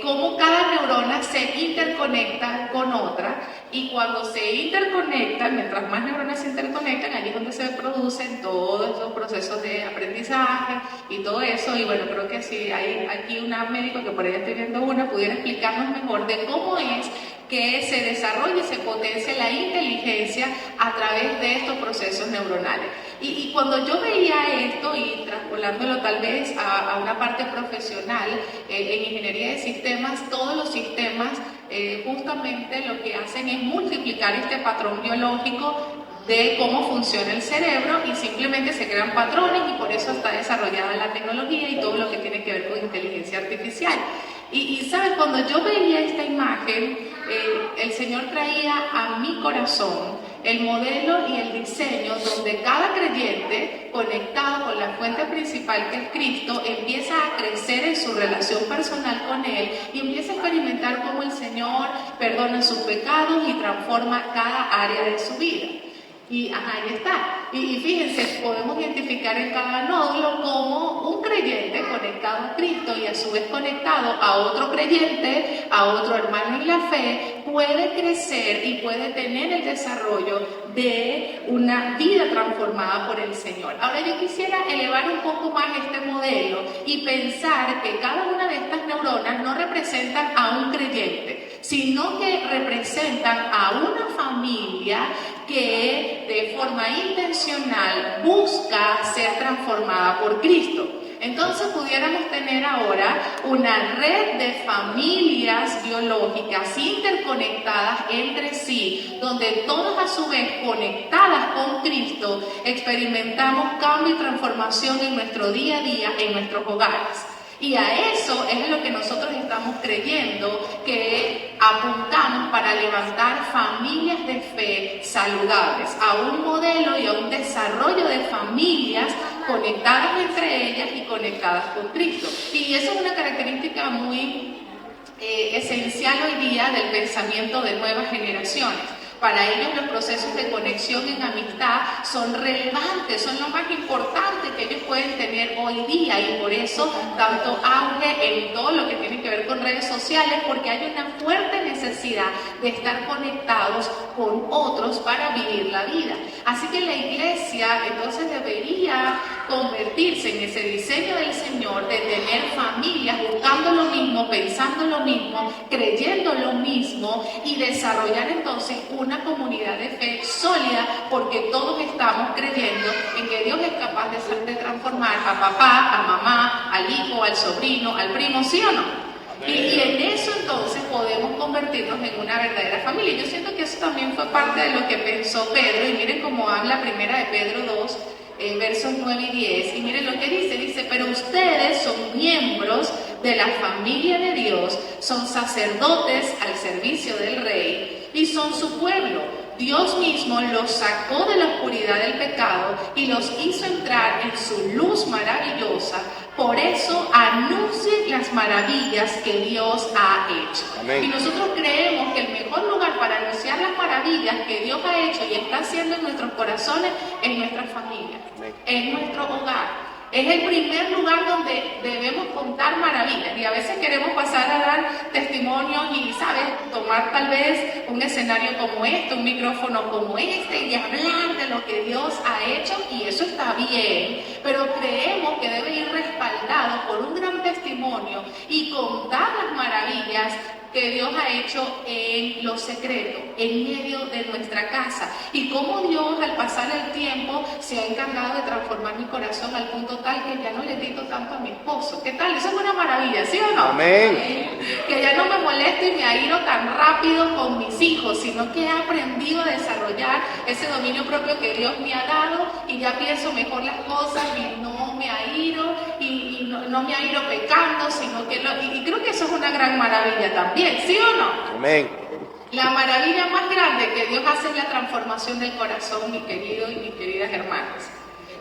cómo cada neurona se interconecta con otra Y cuando se interconectan, mientras más neuronas se interconectan, allí es donde se producen todos estos procesos de aprendizaje y todo eso. Y bueno, creo que si hay aquí una médico que por ahí estoy viendo una, pudiera explicarnos mejor de cómo es que se desarrolla y se potencia la inteligencia a través de estos procesos neuronales. Y cuando yo veía esto y traspolándolo tal vez a una parte profesional, en ingeniería de sistemas, todos los sistemas justamente lo que hacen es multiplicar este patrón biológico de cómo funciona el cerebro y simplemente se crean patrones y por eso está desarrollada la tecnología y todo lo que tiene que ver con inteligencia artificial. Y sabes, cuando yo veía esta imagen, el Señor traía a mi corazón el modelo y el diseño donde cada creyente conectado con la fuente principal que es Cristo empieza a crecer en su relación personal con Él y empieza a experimentar cómo el Señor perdona sus pecados y transforma cada área de su vida. Y ahí está. Y fíjense, podemos identificar en cada nódulo como un creyente conectado a Cristo y a su vez conectado a otro creyente, a otro hermano en la fe, puede crecer y puede tener el desarrollo de una vida transformada por el Señor. Ahora yo quisiera elevar un poco más este modelo y pensar que cada una de estas neuronas no representan a un creyente, sino que representan a una familia que de forma intencional busca ser transformada por Cristo. Entonces pudiéramos tener ahora una red de familias biológicas interconectadas entre sí, donde todas a su vez conectadas con Cristo experimentamos cambio y transformación en nuestro día a día, en nuestros hogares. Y a eso es lo que nosotros estamos creyendo que apuntamos para levantar familias de fe saludables, a un modelo y a un desarrollo de familias conectadas entre ellas y conectadas con Cristo. Y eso es una característica muy esencial hoy día del pensamiento de nuevas generaciones. Para ellos los procesos de conexión en amistad son relevantes, son lo más importante que ellos pueden tener hoy día y por eso tanto auge en todo lo que tiene que ver con redes sociales, porque hay una fuerte necesidad de estar conectados con otros para vivir la vida. Así que la iglesia entonces debería convertirse en ese diseño del Señor de tener familias buscando lo mismo, pensando lo mismo, creyendo lo mismo y desarrollar entonces una comunidad de fe sólida, porque todos estamos creyendo en que Dios es capaz de transformar a papá, a mamá, al hijo, al sobrino, al primo, ¿sí o no? Y en eso entonces podemos convertirnos en una verdadera familia. Yo siento que eso también fue parte de lo que pensó Pedro, y miren cómo habla primera de Pedro 2, versos 9 y 10, y miren lo que dice, pero ustedes son miembros de la familia de Dios, son sacerdotes al servicio del Rey y son su pueblo. Dios mismo los sacó de la oscuridad del pecado y los hizo entrar en su luz maravillosa. Por eso anuncien las maravillas que Dios ha hecho. Amén. Y nosotros creemos que el mejor lugar para anunciar las maravillas que Dios ha hecho y está haciendo en nuestros corazones es nuestra familia, es nuestro hogar. Es el primer lugar donde debemos contar maravillas y a veces queremos pasar a dar testimonios y, ¿sabes?, tomar tal vez un escenario como este, un micrófono como este y hablar de lo que Dios ha hecho, y eso está bien, pero creemos que debe ir respaldado por un gran testimonio y contar las maravillas que Dios ha hecho en lo secreto, en medio de nuestra casa, y cómo Dios al pasar el tiempo se ha encargado de transformar mi corazón al punto tal que ya no le grito tanto a mi esposo. ¿Qué tal? Eso es una maravilla, ¿sí o no? Amén. Que ya no me molesto y me airo tan rápido con mis hijos, sino que he aprendido a desarrollar ese dominio propio que Dios me ha dado y ya pienso mejor las cosas y no me airo y no me airo pecando, sino que y creo que eso es una gran maravilla también, ¿sí o no? Amén. La maravilla más grande que Dios hace es la transformación del corazón, mi querido y mis queridas hermanas.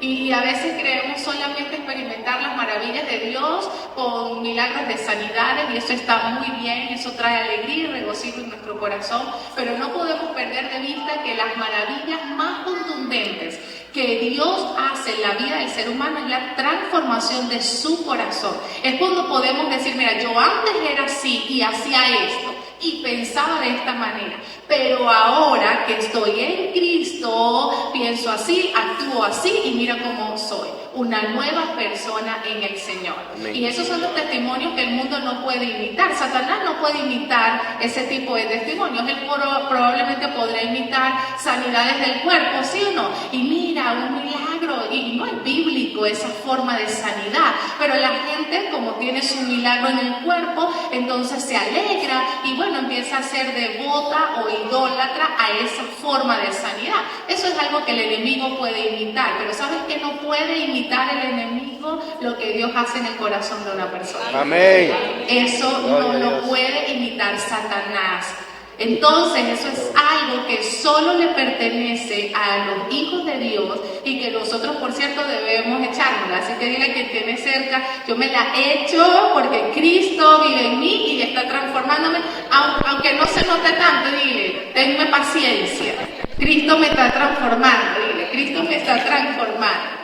Y a veces creemos solamente experimentar las maravillas de Dios con milagros de sanidades, y eso está muy bien, eso trae alegría y regocijo en nuestro corazón, pero no podemos perder de vista que las maravillas más contundentes que Dios hace en la vida del ser humano es la transformación de su corazón. Es cuando podemos decir, mira, yo antes era así y hacía esto, y pensaba de esta manera. Pero ahora que estoy en Cristo, pienso así, actúo así y mira cómo soy. Una nueva persona en el Señor. Amén. Y esos son los testimonios que el mundo no puede imitar. Satanás no puede imitar ese tipo de testimonios. Él probablemente podrá imitar sanidades del cuerpo, ¿sí o no? Y mira, un milagro. Y no es bíblico esa forma de sanidad. Pero la gente, como tiene su milagro en el cuerpo, entonces se alegra y bueno, empieza a ser devota o idólatra a esa forma de sanidad. Eso es algo que el enemigo puede imitar. Pero ¿sabes qué no puede imitar el enemigo? Lo que Dios hace en el corazón de una persona. Amén. Eso no Gloria a lo Dios. puede imitar Satanás. Entonces eso es algo que solo le pertenece a los hijos de Dios y que nosotros, por cierto, debemos echárnosla. Así que dile que tiene cerca, yo me la echo porque Cristo vive en mí y está transformándome, aunque no se note tanto. Dile, tenme paciencia, Cristo me está transformando. Dile, Cristo me está transformando.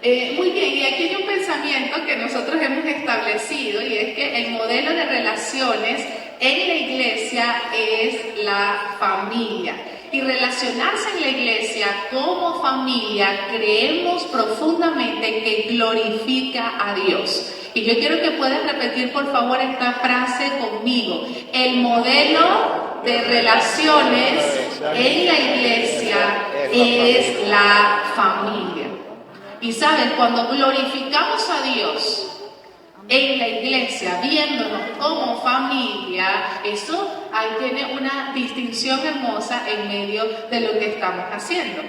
Muy bien, y aquí hay un pensamiento que nosotros hemos establecido y es que el modelo de relaciones en la iglesia es la familia. Y relacionarse en la iglesia como familia creemos profundamente que glorifica a Dios. Y yo quiero que puedas repetir por favor esta frase conmigo. El modelo de relaciones en la iglesia es la familia. Y saben, cuando glorificamos a Dios en la iglesia, viéndonos como familia, eso ahí tiene una distinción hermosa en medio de lo que estamos haciendo.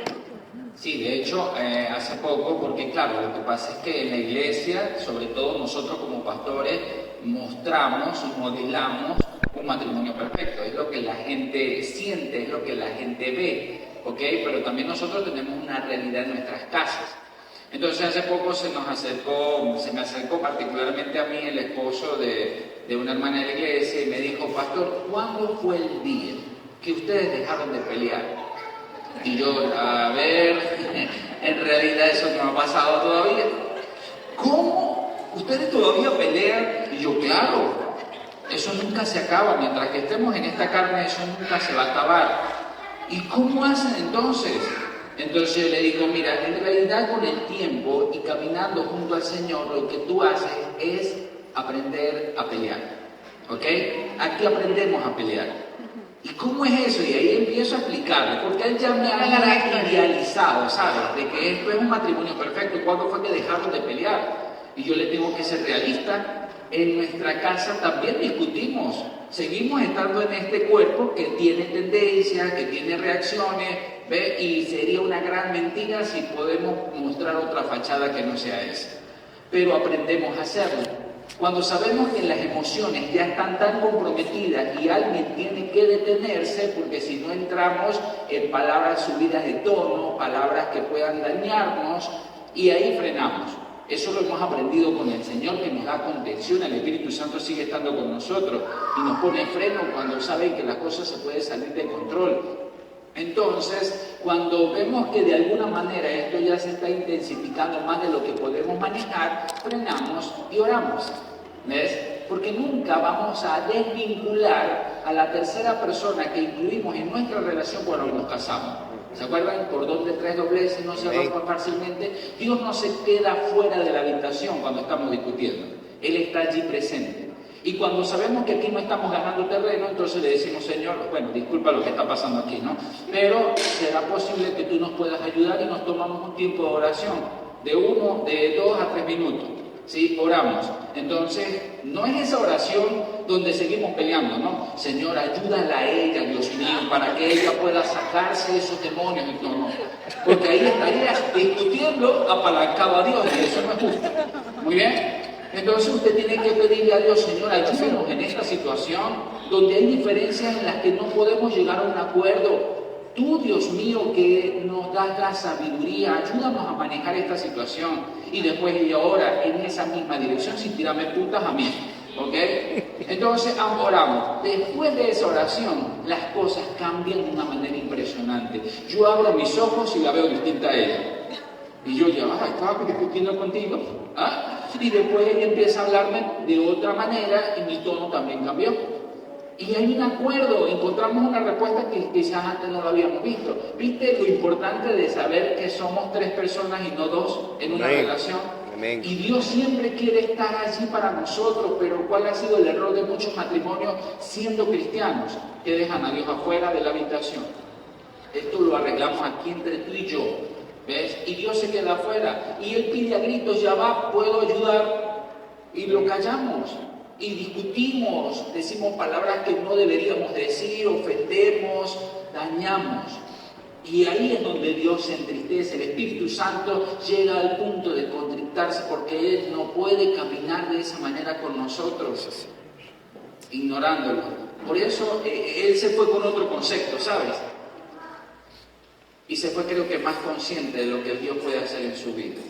Sí, de hecho, hace poco, porque claro, lo que pasa es que en la iglesia, sobre todo nosotros como pastores, mostramos, modelamos un matrimonio perfecto. Es lo que la gente siente, es lo que la gente ve, ¿ok? Pero también nosotros tenemos una realidad en nuestras casas. Entonces hace poco se me acercó particularmente a mí el esposo de una hermana de la iglesia y me dijo: pastor, ¿cuándo fue el día que ustedes dejaron de pelear? Y yo, a ver, en realidad eso no ha pasado todavía. ¿Cómo? ¿Ustedes todavía pelean? Y yo, claro, eso nunca se acaba. Mientras que estemos en esta carne, eso nunca se va a acabar. ¿Y cómo hacen entonces? Entonces yo le digo: mira, en realidad con el tiempo y caminando junto al Señor, lo que tú haces es aprender a pelear, ¿ok? Aquí aprendemos a pelear. ¿Y cómo es eso? Y ahí empiezo a explicarle, porque él ya me había idealizado, ¿sabes? De que esto es un matrimonio perfecto. ¿Cuándo fue que dejaron de pelear? Y yo le tengo que ser realista. En nuestra casa también discutimos. Seguimos estando en este cuerpo que tiene tendencias, que tiene reacciones, ¿ve? Y sería una gran mentira si podemos mostrar otra fachada que no sea esa. Pero aprendemos a hacerlo. Cuando sabemos que las emociones ya están tan comprometidas y alguien tiene que detenerse, porque si no entramos en palabras subidas de tono, palabras que puedan dañarnos, y ahí frenamos. Eso lo hemos aprendido con el Señor, que nos da contención. El Espíritu Santo sigue estando con nosotros y nos pone freno cuando sabe que las cosas se pueden salir de control. Entonces, cuando vemos que de alguna manera esto ya se está intensificando más de lo que podemos manejar, frenamos y oramos. ¿Ves? Porque nunca vamos a desvincular a la tercera persona que incluimos en nuestra relación cuando nos casamos. ¿Se acuerdan? Cordón de tres dobleces no se rompa fácilmente. Dios no se queda fuera de la habitación cuando estamos discutiendo. Él está allí presente. Y cuando sabemos que aquí no estamos ganando terreno, entonces le decimos: Señor, bueno, disculpa lo que está pasando aquí, ¿no? Pero será posible que tú nos puedas ayudar, y nos tomamos un tiempo de oración de 2 a 3 minutos. ¿Sí? Oramos. Entonces, no es esa oración donde seguimos peleando, ¿no? Señor, ayúdala a ella, Dios mío, para que ella pueda sacarse esos demonios. No. Porque ahí estarías discutiendo apalancado a Dios, y eso no es justo. Muy bien. Entonces usted tiene que pedirle a Dios: Señor, ayúdanos en esta situación donde hay diferencias en las que no podemos llegar a un acuerdo. Tú, Dios mío, que nos das la sabiduría, ayúdanos a manejar esta situación. Y después ella ora en esa misma dirección sin tirarme puntas a mí, ¿ok? Entonces oramos. Después de esa oración, las cosas cambian de una manera impresionante. Yo abro mis ojos y la veo distinta a ella. Y yo ya, estaba discutiendo contigo. ¿Ah? Y después ella empieza a hablarme de otra manera y mi tono también cambió. Y hay un acuerdo, encontramos una respuesta que quizás antes no lo habíamos visto. ¿Viste lo importante de saber que somos 3 personas y no 2 en una relación? Amén. Y Dios siempre quiere estar allí para nosotros, pero ¿cuál ha sido el error de muchos matrimonios siendo cristianos? Que dejan a Dios afuera de la habitación. Esto lo arreglamos aquí entre tú y yo, ¿ves? Y Dios se queda afuera. Y Él pide a gritos, ya va, puedo ayudar. Y lo callamos. Y discutimos, decimos palabras que no deberíamos decir, ofendemos, dañamos. Y ahí es donde Dios se entristece. El Espíritu Santo llega al punto de contrictarse porque Él no puede caminar de esa manera con nosotros, ignorándolo. Por eso Él se fue con otro concepto, ¿sabes? Y se fue, creo que, más consciente de lo que Dios puede hacer en su vida.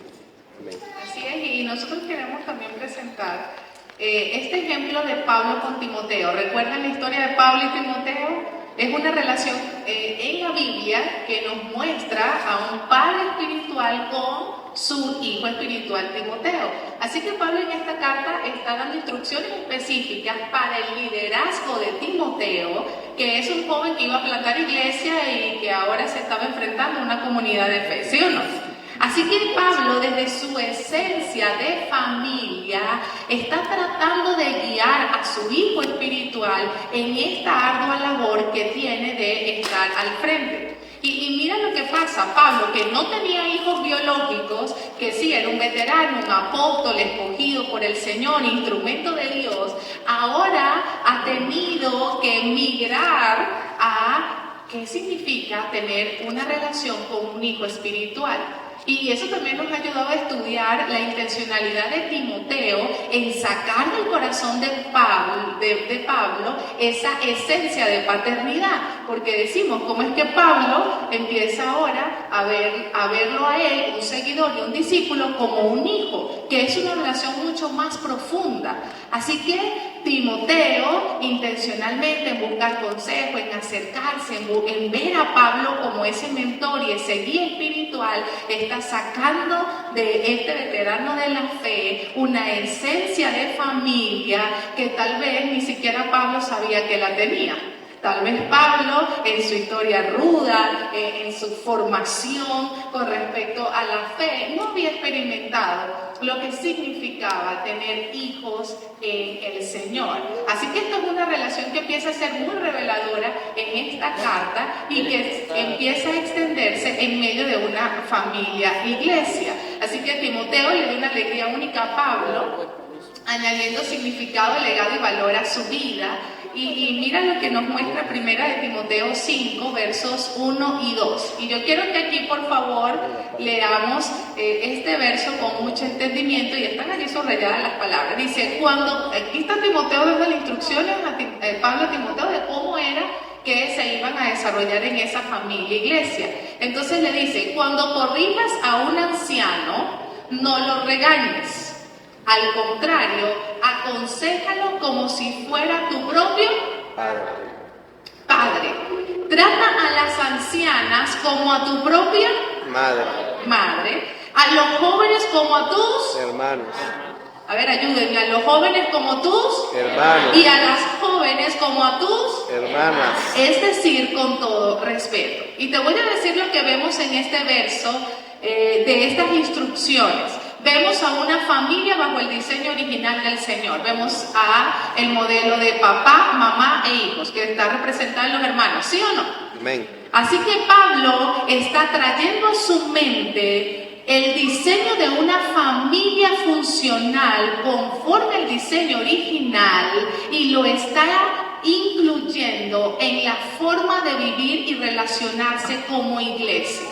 Así es, y nosotros queremos también presentar este ejemplo de Pablo con Timoteo. ¿Recuerdan la historia de Pablo y Timoteo? Es una relación en la Biblia que nos muestra a un padre espiritual con su hijo espiritual Timoteo. Así que Pablo en esta carta está dando instrucciones específicas para el liderazgo de Timoteo, que es un joven que iba a plantar iglesia y que ahora se estaba enfrentando a una comunidad de fe, ¿sí o no? Así que Pablo, desde su esencia de familia, está tratando de guiar a su hijo espiritual en esta ardua labor que tiene de estar al frente. Y mira lo que pasa, Pablo, que no tenía hijos biológicos, que sí, era un veterano, un apóstol escogido por el Señor, instrumento de Dios, ahora ha tenido que migrar a ¿qué significa tener una relación con un hijo espiritual? Y eso también nos ha ayudado a estudiar la intencionalidad de Timoteo en sacar del corazón de Pablo esa esencia de paternidad. Porque decimos, ¿cómo es que Pablo empieza ahora a verlo a él, un seguidor y un discípulo, como un hijo? Que es una relación mucho más profunda. Así que Timoteo, intencionalmente en buscar consejo, en acercarse, en ver a Pablo como ese mentor y ese guía espiritual, está sacando de este veterano de la fe una esencia de familia que tal vez ni siquiera Pablo sabía que la tenía. Tal vez Pablo, en su historia ruda, en su formación con respecto a la fe, no había experimentado lo que significaba tener hijos en el Señor. Así que esto es una relación que empieza a ser muy reveladora en esta carta y que empieza a extenderse en medio de una familia iglesia. Así que Timoteo le dio una alegría única a Pablo, añadiendo significado, legado y valor a su vida. Y mira lo que nos muestra primera de Timoteo 5, versos 1 y 2. Y yo quiero que aquí, por favor, leamos este verso con mucho entendimiento, y están allí subrayadas las palabras. Dice, aquí está Timoteo dando las instrucciones a Pablo a Timoteo de cómo era que se iban a desarrollar en esa familia iglesia. Entonces le dice, cuando corrijas a un anciano, no lo regañes. Al contrario, aconséjalo como si fuera tu propio padre. Trata a las ancianas como a tu propia madre. A los jóvenes como a tus hermanos. A ver, ayúdenme. A los jóvenes como tus hermanos. Y a las jóvenes como a tus hermanas. Es decir, con todo respeto. Y te voy a decir lo que vemos en este verso de estas instrucciones. Vemos a una familia bajo el diseño original del Señor. Vemos a el modelo de papá, mamá e hijos, que está representado en los hermanos, ¿sí o no? Amén. Así que Pablo está trayendo a su mente el diseño de una familia funcional conforme al diseño original y lo está incluyendo en la forma de vivir y relacionarse como iglesia.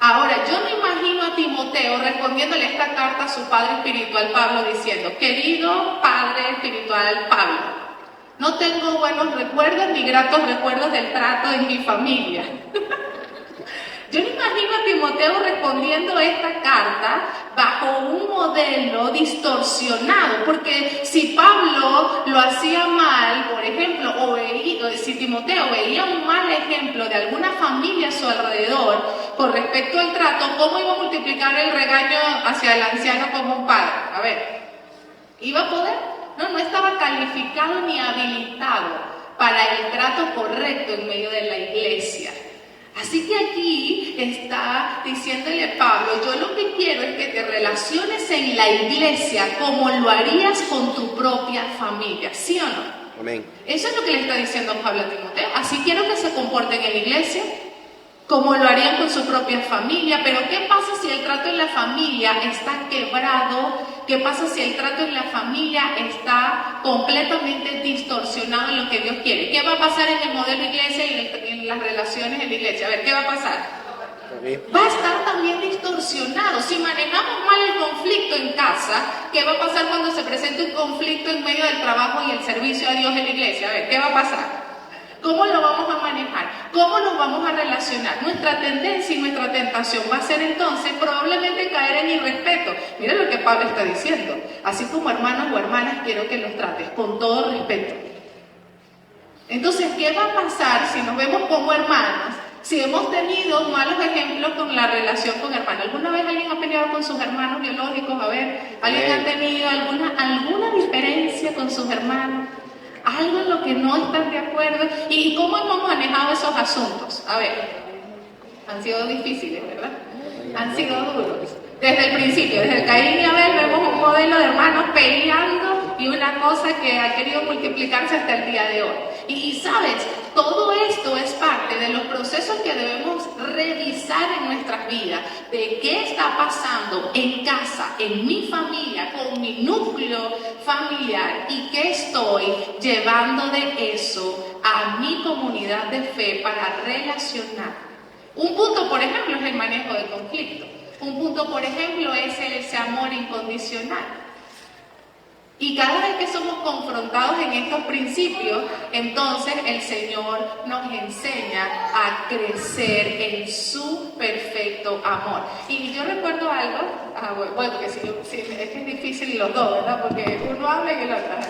Ahora, yo me imagino a Timoteo respondiéndole esta carta a su padre espiritual Pablo diciendo, querido padre espiritual Pablo, no tengo buenos recuerdos ni gratos recuerdos del trato en mi familia. Yo me imagino a Timoteo respondiendo esta carta bajo un modelo distorsionado, porque si Pablo lo hacía mal, por ejemplo, o si Timoteo veía un mal ejemplo de alguna familia a su alrededor con respecto al trato, ¿cómo iba a multiplicar el regaño hacia el anciano como un padre? A ver, ¿iba a poder? no estaba calificado ni habilitado para el trato correcto en medio de la iglesia. Así que aquí está diciéndole Pablo, yo lo que quiero es que te relaciones en la iglesia como lo harías con tu propia familia, ¿sí o no? Amén. Eso es lo que le está diciendo Pablo a Timoteo. Así quiero que se comporten en la iglesia como lo harían con su propia familia. Pero ¿qué pasa si el trato en la familia está quebrado? ¿Qué pasa si el trato en la familia está completamente distorsionado en lo que Dios quiere? ¿Qué va a pasar en el modelo iglesia y en las relaciones en la iglesia? A ver, ¿qué va a pasar? Va a estar también distorsionado. Si manejamos mal el conflicto en casa, ¿qué va a pasar cuando se presente un conflicto en medio del trabajo y el servicio a Dios en la iglesia? A ver, ¿qué va a pasar? ¿Cómo lo vamos a manejar? ¿Cómo nos vamos a relacionar? Nuestra tendencia y nuestra tentación va a ser entonces probablemente caer en irrespeto. Mira lo que Pablo está diciendo. Así como hermanos o hermanas quiero que los trates con todo respeto. Entonces, ¿qué va a pasar si nos vemos como hermanos? Si hemos tenido malos ejemplos con la relación con hermanos. ¿Alguna vez alguien ha peleado con sus hermanos biológicos? A ver, ¿alguien ha tenido alguna diferencia con sus hermanos? Algo en lo que no están de acuerdo. ¿Y cómo hemos manejado esos asuntos? A ver, han sido difíciles, ¿verdad? Han sido duros. Desde el principio, desde Caín y Abel, vemos un modelo de hermanos peleando y una cosa que ha querido multiplicarse hasta el día de hoy. Y sabes, todo esto es parte de los procesos que debemos revisar en nuestras vidas, de qué está pasando en casa, en mi familia, con mi núcleo familiar y qué estoy llevando de eso a mi comunidad de fe para relacionar. Un punto, por ejemplo, es el manejo del conflicto. Un punto, por ejemplo, es ese amor incondicional. Y cada vez que somos confrontados en estos principios, entonces el Señor nos enseña a crecer en su perfecto amor. Y yo recuerdo algo, bueno, que es que es difícil los dos, ¿verdad? Porque uno habla y el otro habla.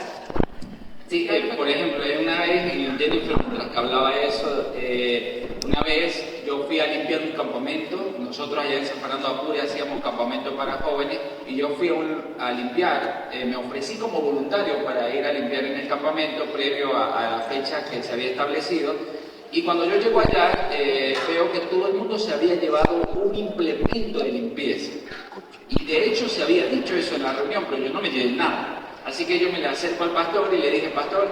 Sí, por ejemplo, una vez, y Jennifer, mientras que hablaba eso, una vez yo fui a limpiar un campamento. Nosotros allá en San Fernando de Apure hacíamos campamento para jóvenes y yo fui a limpiar, me ofrecí como voluntario para ir a limpiar en el campamento previo a la fecha que se había establecido. Y cuando yo llego allá, veo que todo el mundo se había llevado un implemento de limpieza. Y de hecho se había dicho eso en la reunión, pero yo no me llevé nada. Así que yo me le acerco al pastor y le dije, pastor,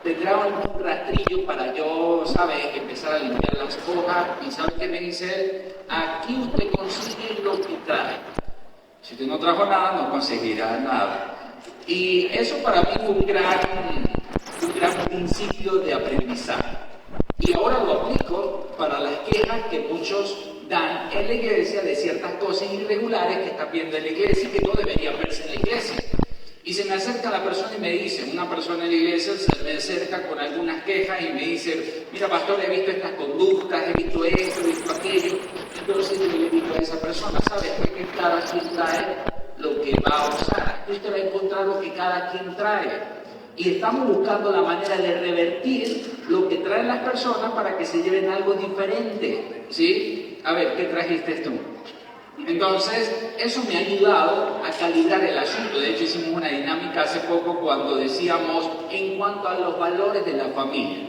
¿tendrá algún rastrillo para yo, sabes, empezar a limpiar las hojas? ¿Y sabe qué me dice él? Aquí usted consigue lo que trae. Si usted no trajo nada, no conseguirá nada. Y eso para mí fue un gran principio de aprendizaje. Y ahora lo aplico para las quejas que muchos dan en la iglesia de ciertas cosas irregulares que están viendo en la iglesia y que no deberían verse en la iglesia. Y se me acerca la persona y me dice, una persona en la iglesia se me acerca con algunas quejas y me dice, mira pastor, he visto estas conductas, he visto esto, he visto aquello. Entonces yo le digo a esa persona, ¿sabes? Que cada quien trae lo que va a usar. Usted va a encontrar lo que cada quien trae. Y estamos buscando la manera de revertir lo que traen las personas para que se lleven algo diferente. ¿Sí? A ver, ¿qué trajiste tú? Entonces, eso me ha ayudado a calibrar el asunto. De hecho, hicimos una dinámica hace poco cuando decíamos, en cuanto a los valores de la familia,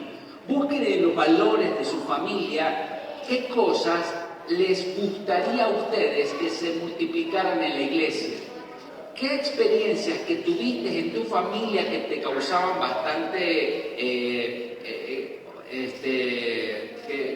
busquen en los valores de su familia qué cosas les gustaría a ustedes que se multiplicaran en la iglesia. ¿Qué experiencias que tuviste en tu familia que te causaban bastante,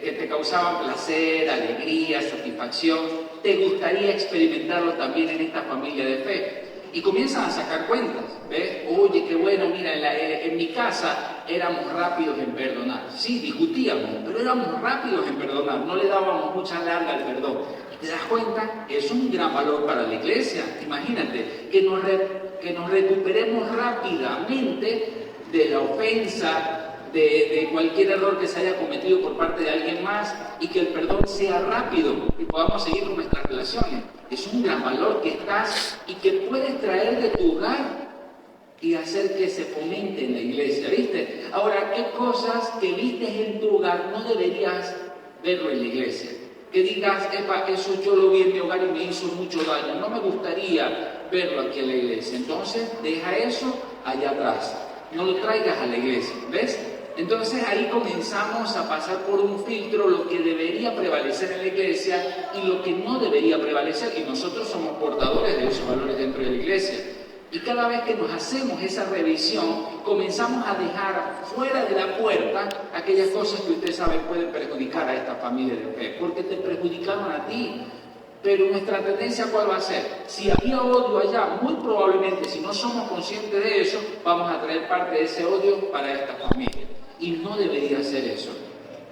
que te causaban placer, alegría, satisfacción, te gustaría experimentarlo también en esta familia de fe? Y comienzan a sacar cuentas, ¿ves? Oye, qué bueno, mira, en mi casa éramos rápidos en perdonar. Sí, discutíamos, pero éramos rápidos en perdonar, no le dábamos mucha larga al perdón. ¿Te das cuenta? Es un gran valor para la iglesia. Imagínate, que nos recuperemos rápidamente de la ofensa, de cualquier error que se haya cometido por parte de alguien más y que el perdón sea rápido y podamos seguir con nuestras relaciones. Es un gran valor que estás y que puedes traer de tu hogar y hacer que se fomente en la iglesia, ¿viste? Ahora, ¿qué cosas que vistes en tu hogar no deberías verlo en la iglesia? Que digas, epa, eso yo lo vi en mi hogar y me hizo mucho daño. No me gustaría verlo aquí en la iglesia. Entonces, deja eso allá atrás. No lo traigas a la iglesia, ¿ves? Entonces ahí comenzamos a pasar por un filtro lo que debería prevalecer en la iglesia y lo que no debería prevalecer. Y nosotros somos portadores de esos valores dentro de la iglesia. Y cada vez que nos hacemos esa revisión, comenzamos a dejar fuera de la puerta aquellas cosas que usted sabe pueden perjudicar a esta familia de fe, porque te perjudicaron a ti. Pero nuestra tendencia, ¿cuál va a ser? Si había odio allá, muy probablemente, si no somos conscientes de eso, vamos a traer parte de ese odio para esta familia. Y no debería ser eso.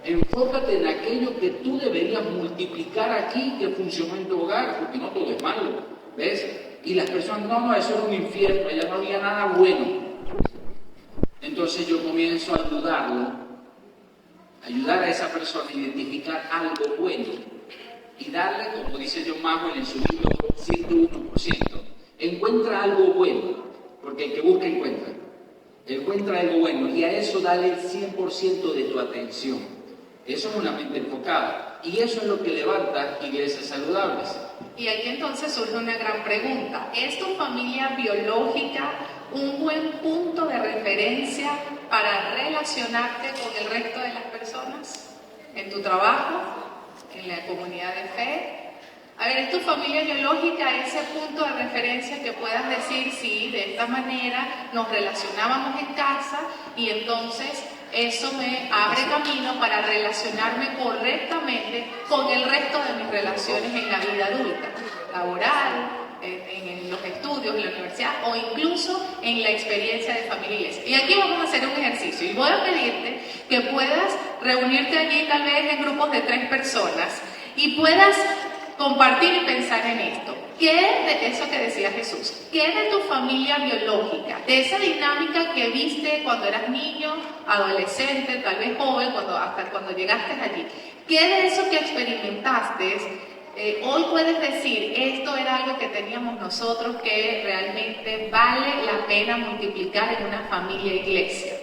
Enfócate en aquello que tú deberías multiplicar aquí, que funcionó en tu hogar, porque no todo es malo, ¿ves? Y las personas, no, eso era un infierno, allá no había nada bueno. Entonces yo comienzo a ayudar a esa persona a identificar algo bueno y darle, como dice John Maxwell en su libro 101%, encuentra algo bueno, porque el que busca encuentra. Encuentra algo bueno y a eso dale el 100% de tu atención. Eso es una mente enfocada y eso es lo que levanta iglesias saludables. Y aquí entonces surge una gran pregunta. ¿Es tu familia biológica un buen punto de referencia para relacionarte con el resto de las personas? ¿En tu trabajo? ¿En la comunidad de fe? A ver, ¿es tu familia biológica ese punto de referencia que puedas decir, sí, de esta manera nos relacionábamos en casa y entonces eso me abre camino para relacionarme correctamente con el resto de mis relaciones en la vida adulta, laboral, en los estudios, en la universidad o incluso en la experiencia de familia y iglesia? Y aquí vamos a hacer un ejercicio y voy a pedirte que puedas reunirte allí tal vez en grupos de 3 personas y puedas compartir y pensar en esto. ¿Qué de eso que decía Jesús? ¿Qué de tu familia biológica? De esa dinámica que viste cuando eras niño, adolescente, tal vez joven, hasta cuando llegaste allí. ¿Qué de eso que experimentaste hoy puedes decir, esto era algo que teníamos nosotros que realmente vale la pena multiplicar en una familia iglesia?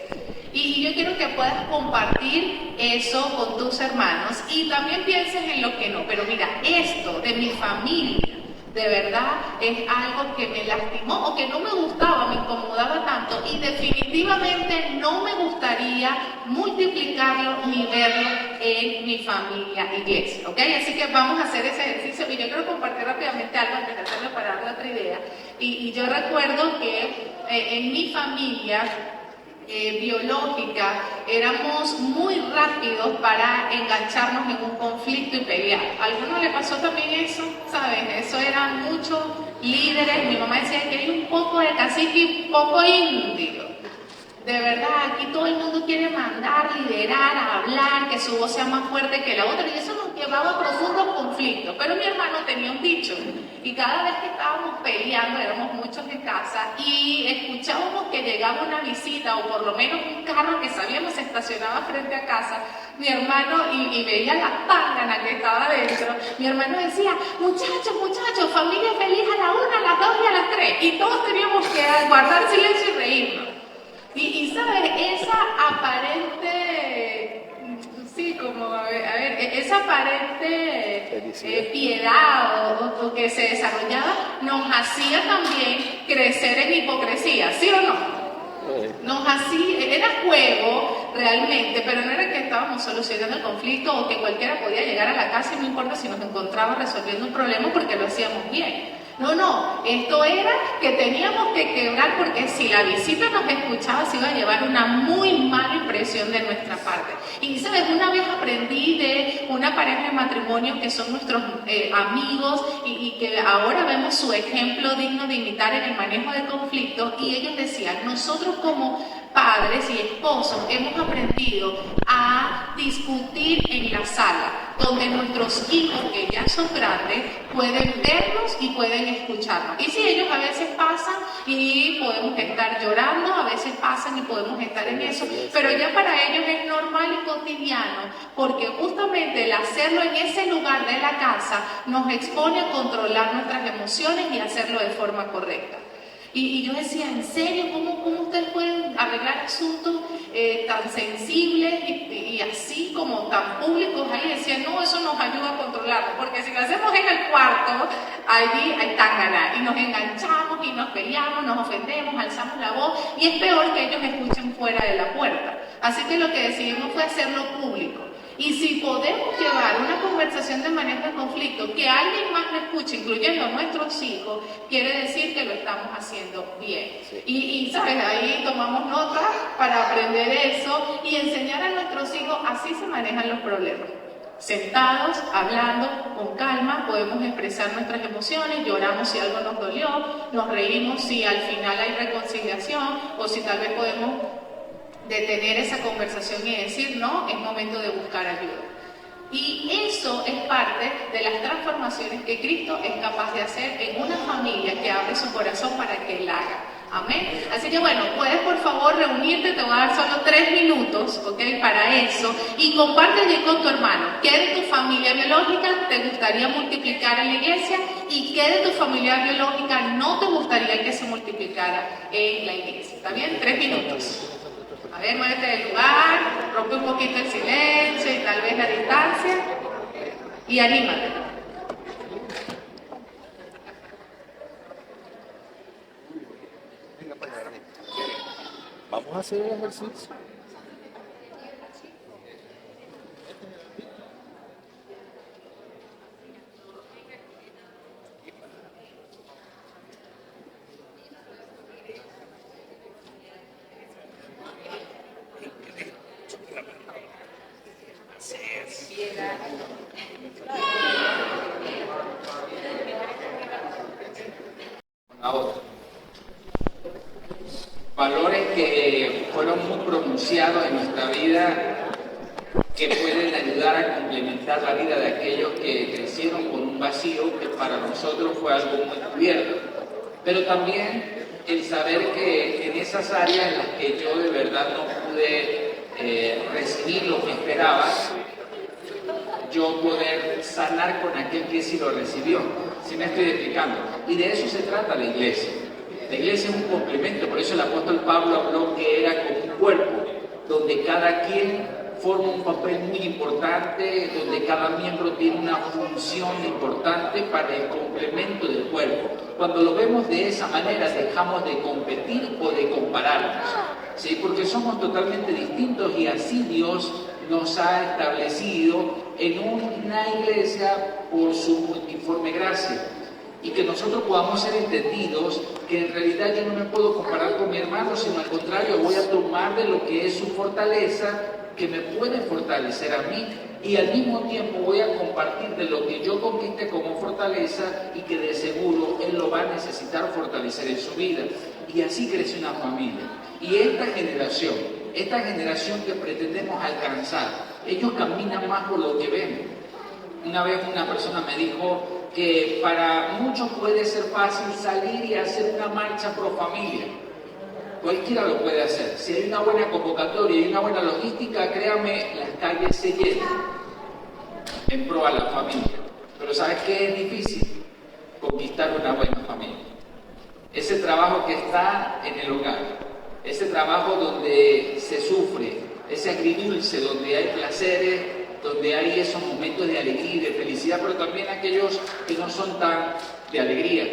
Y yo quiero que puedas compartir eso con tus hermanos y también pienses en lo que no. Pero mira, esto de mi familia, de verdad, es algo que me lastimó o que no me gustaba, me incomodaba tanto y definitivamente no me gustaría multiplicarlo ni verlo en mi familia iglesia, ¿ok? Así que vamos a hacer ese ejercicio y yo quiero compartir rápidamente algo antes de hacerme para darle otra idea. Y yo recuerdo que en mi familia biológica, éramos muy rápidos para engancharnos en un conflicto y pelear. ¿A alguno le pasó también eso? ¿Saben? Eso eran muchos líderes. Mi mamá decía que hay un poco de cacique y poco indio. De verdad, aquí todo el mundo quiere mandar, liderar, hablar, que su voz sea más fuerte que la otra, y eso nos llevaba a profundos conflictos. Pero mi hermano tenía un dicho, y cada vez que estábamos peleando, éramos muchos en casa, y escuchábamos que llegaba una visita, o por lo menos un carro que sabíamos se estacionaba frente a casa, mi hermano, y veía la pángana que estaba adentro, mi hermano decía, muchachos, familia feliz a la 1, a las 2 y a las 3, y todos teníamos que guardar silencio y reírnos. Y sabes, esa aparente, sí, como, a ver, esa aparente piedad o que se desarrollaba nos hacía también crecer en hipocresía, ¿sí o no? Nos hacía, era juego realmente, pero no era que estábamos solucionando el conflicto o que cualquiera podía llegar a la casa y no importa si nos encontraba resolviendo un problema porque lo hacíamos bien. No, esto era que teníamos que quebrar porque si la visita nos escuchaba se iba a llevar una muy mala impresión de nuestra parte. Y sabes, una vez aprendí de una pareja de matrimonio que son nuestros amigos y que ahora vemos su ejemplo digno de imitar en el manejo de conflictos, y ellos decían, nosotros como padres y esposos hemos aprendido a discutir en la sala, donde nuestros hijos que ya son grandes pueden vernos y pueden escucharnos. Y si ellos a veces pasan y podemos estar llorando, a veces pasan y podemos estar en eso, pero ya para ellos es normal y cotidiano, porque justamente el hacerlo en ese lugar de la casa nos expone a controlar nuestras emociones y hacerlo de forma correcta. Y yo decía, ¿en serio? ¿Cómo ustedes pueden arreglar asuntos tan sensibles y y así como tan públicos ahí decían, no, eso nos ayuda a controlarnos, porque si lo hacemos en el cuarto, allí hay tangana y nos enganchamos y nos peleamos, nos ofendemos, alzamos la voz y es peor que ellos escuchen fuera de la puerta. Así que lo que decidimos fue hacerlo público. Y si podemos llevar una conversación de manejo de conflicto que alguien más lo escuche, incluyendo a nuestros hijos, quiere decir que lo estamos haciendo bien. Y ¿sabes? Ahí tomamos nota para aprender eso y enseñar a nuestros hijos, así se manejan los problemas. Sentados, hablando, con calma, podemos expresar nuestras emociones, lloramos si algo nos dolió, nos reímos si al final hay reconciliación o si tal vez podemos detener esa conversación y decir, no, es momento de buscar ayuda. Y eso es parte de las transformaciones que Cristo es capaz de hacer en una familia que abre su corazón para que Él haga. Amén. Así que bueno, puedes por favor reunirte, te voy a dar solo 3 minutos, ¿ok? Para eso. Y comparte allí con tu hermano. ¿Qué de tu familia biológica te gustaría multiplicar en la iglesia? ¿Y qué de tu familia biológica no te gustaría que se multiplicara en la iglesia? ¿Está bien? 3 minutos. A ver, muévete del lugar, rompe un poquito el silencio y tal vez la distancia y anímate. Vamos a hacer el ejercicio. Ahora, valores que fueron muy pronunciados en nuestra vida, que pueden ayudar a complementar la vida de aquellos que crecieron con un vacío que para nosotros fue algo muy cubierto. Pero también el saber que en esas áreas en las que yo de verdad no pude recibir lo que esperaba, yo poder sanar con aquel que sí lo recibió. ¿Sí me estoy explicando? Y de eso se trata la iglesia. La iglesia es un complemento, por eso el apóstol Pablo habló que era como un cuerpo, donde cada quien forma un papel muy importante, donde cada miembro tiene una función importante para el complemento del cuerpo. Cuando lo vemos de esa manera, dejamos de competir o de compararnos, ¿sí? Porque somos totalmente distintos y así Dios nos ha establecido en una iglesia por su multiforme gracia. Y que nosotros podamos ser entendidos que en realidad yo no me puedo comparar con mi hermano, sino al contrario, voy a tomar de lo que es su fortaleza, que me puede fortalecer a mí, y al mismo tiempo voy a compartir de lo que yo conquiste como fortaleza y que de seguro él lo va a necesitar fortalecer en su vida. Y así crece una familia. Y esta generación que pretendemos alcanzar, ellos caminan más por lo que ven. Una vez una persona me dijo que para muchos puede ser fácil salir y hacer una marcha pro familia. Cualquiera lo puede hacer. Si hay una buena convocatoria y una buena logística, créame, las calles se llenan en pro a la familia. Pero ¿sabes qué es difícil? Conquistar una buena familia. Ese trabajo que está en el hogar, ese trabajo donde se sufre, ese agridulce, donde hay placeres, donde hay esos momentos de alegría y de felicidad, pero también aquellos que no son tan de alegría,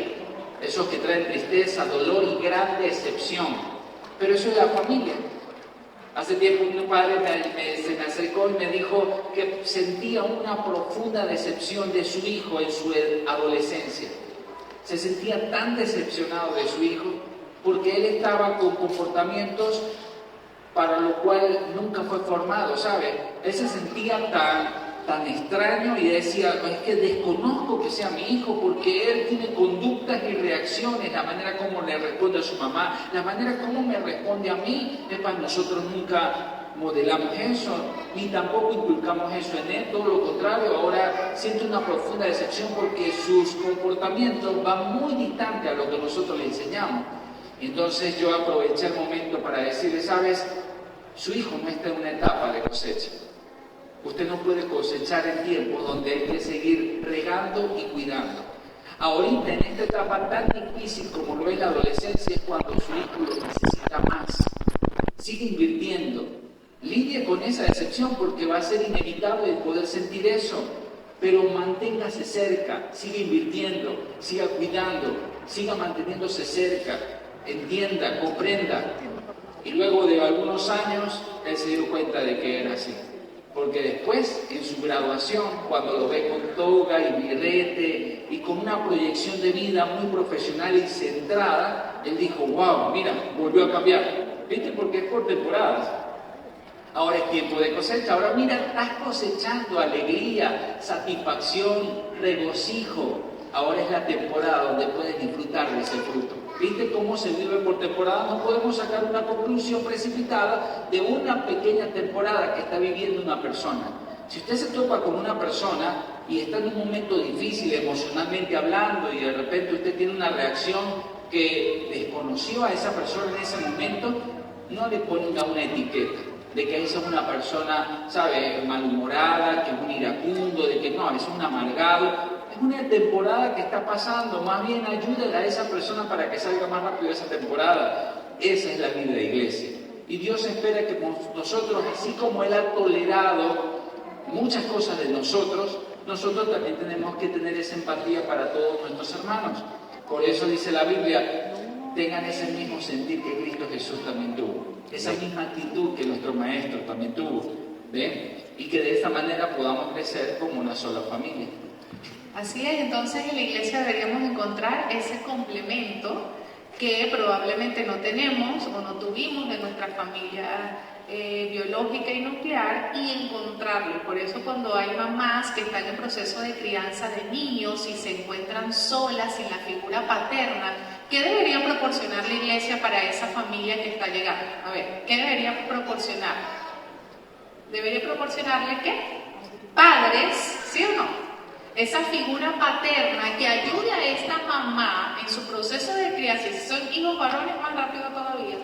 esos que traen tristeza, dolor y gran decepción. Pero eso es la familia. Hace tiempo un padre se me acercó y me dijo que sentía una profunda decepción de su hijo en su adolescencia. Se sentía tan decepcionado de su hijo porque él estaba con comportamientos para lo cual nunca fue formado, ¿sabe? Él se sentía tan extraño y decía, es que desconozco que sea mi hijo porque él tiene conductas y reacciones, la manera como le responde a su mamá, la manera como me responde a mí. Nosotros nunca modelamos eso, ni tampoco inculcamos eso en él, todo lo contrario, ahora siento una profunda decepción porque sus comportamientos van muy distantes a lo que nosotros le enseñamos. Entonces yo aproveché el momento para decirle, ¿sabes? Su hijo no está en una etapa de cosecha. Usted no puede cosechar en tiempos donde hay que seguir regando y cuidando. Ahorita, en esta etapa tan difícil como lo es la adolescencia, es cuando su hijo lo necesita más. Sigue invirtiendo. Lidie con esa decepción porque va a ser inevitable el poder sentir eso. Pero manténgase cerca, siga invirtiendo, siga cuidando, siga manteniéndose cerca, entienda, comprenda. Y luego de algunos años, él se dio cuenta de que era así. Porque después, en su graduación, cuando lo ve con toga y birrete y con una proyección de vida muy profesional y centrada, él dijo, wow, mira, volvió a cambiar. ¿Viste? Porque es por temporadas. Ahora es tiempo de cosecha. Ahora mira, estás cosechando alegría, satisfacción, regocijo. Ahora es la temporada donde puedes disfrutar de ese fruto. ¿Viste cómo se vive por temporada? No podemos sacar una conclusión precipitada de una pequeña temporada que está viviendo una persona. Si usted se topa con una persona y está en un momento difícil emocionalmente hablando y de repente usted tiene una reacción que desconoció a esa persona en ese momento, no le ponga una etiqueta de que esa es una persona, ¿sabe?, malhumorada, que es un iracundo, de que no, es un amargado. Es una temporada que está pasando, más bien ayúdale a esa persona para que salga más rápido de esa temporada. Esa es la vida de iglesia. Y Dios espera que nosotros, así como Él ha tolerado muchas cosas de nosotros, nosotros también tenemos que tener esa empatía para todos nuestros hermanos. Por eso dice la Biblia, tengan ese mismo sentir que Cristo Jesús también tuvo. Esa misma actitud que nuestro Maestro también tuvo. ¿Ven? Y que de esta manera podamos crecer como una sola familia. Así es, entonces en la iglesia deberíamos encontrar ese complemento que probablemente no tenemos o no tuvimos de nuestra familia biológica y nuclear y encontrarlo. Por eso cuando hay mamás que están en proceso de crianza de niños y se encuentran solas sin la figura paterna, ¿qué debería proporcionar la iglesia para esa familia que está llegando? A ver, ¿qué debería proporcionar? ¿Debería proporcionarle qué? Padres, ¿sí o no? Esa figura paterna que ayude a esta mamá en su proceso de crianza, si son hijos varones más rápido todavía,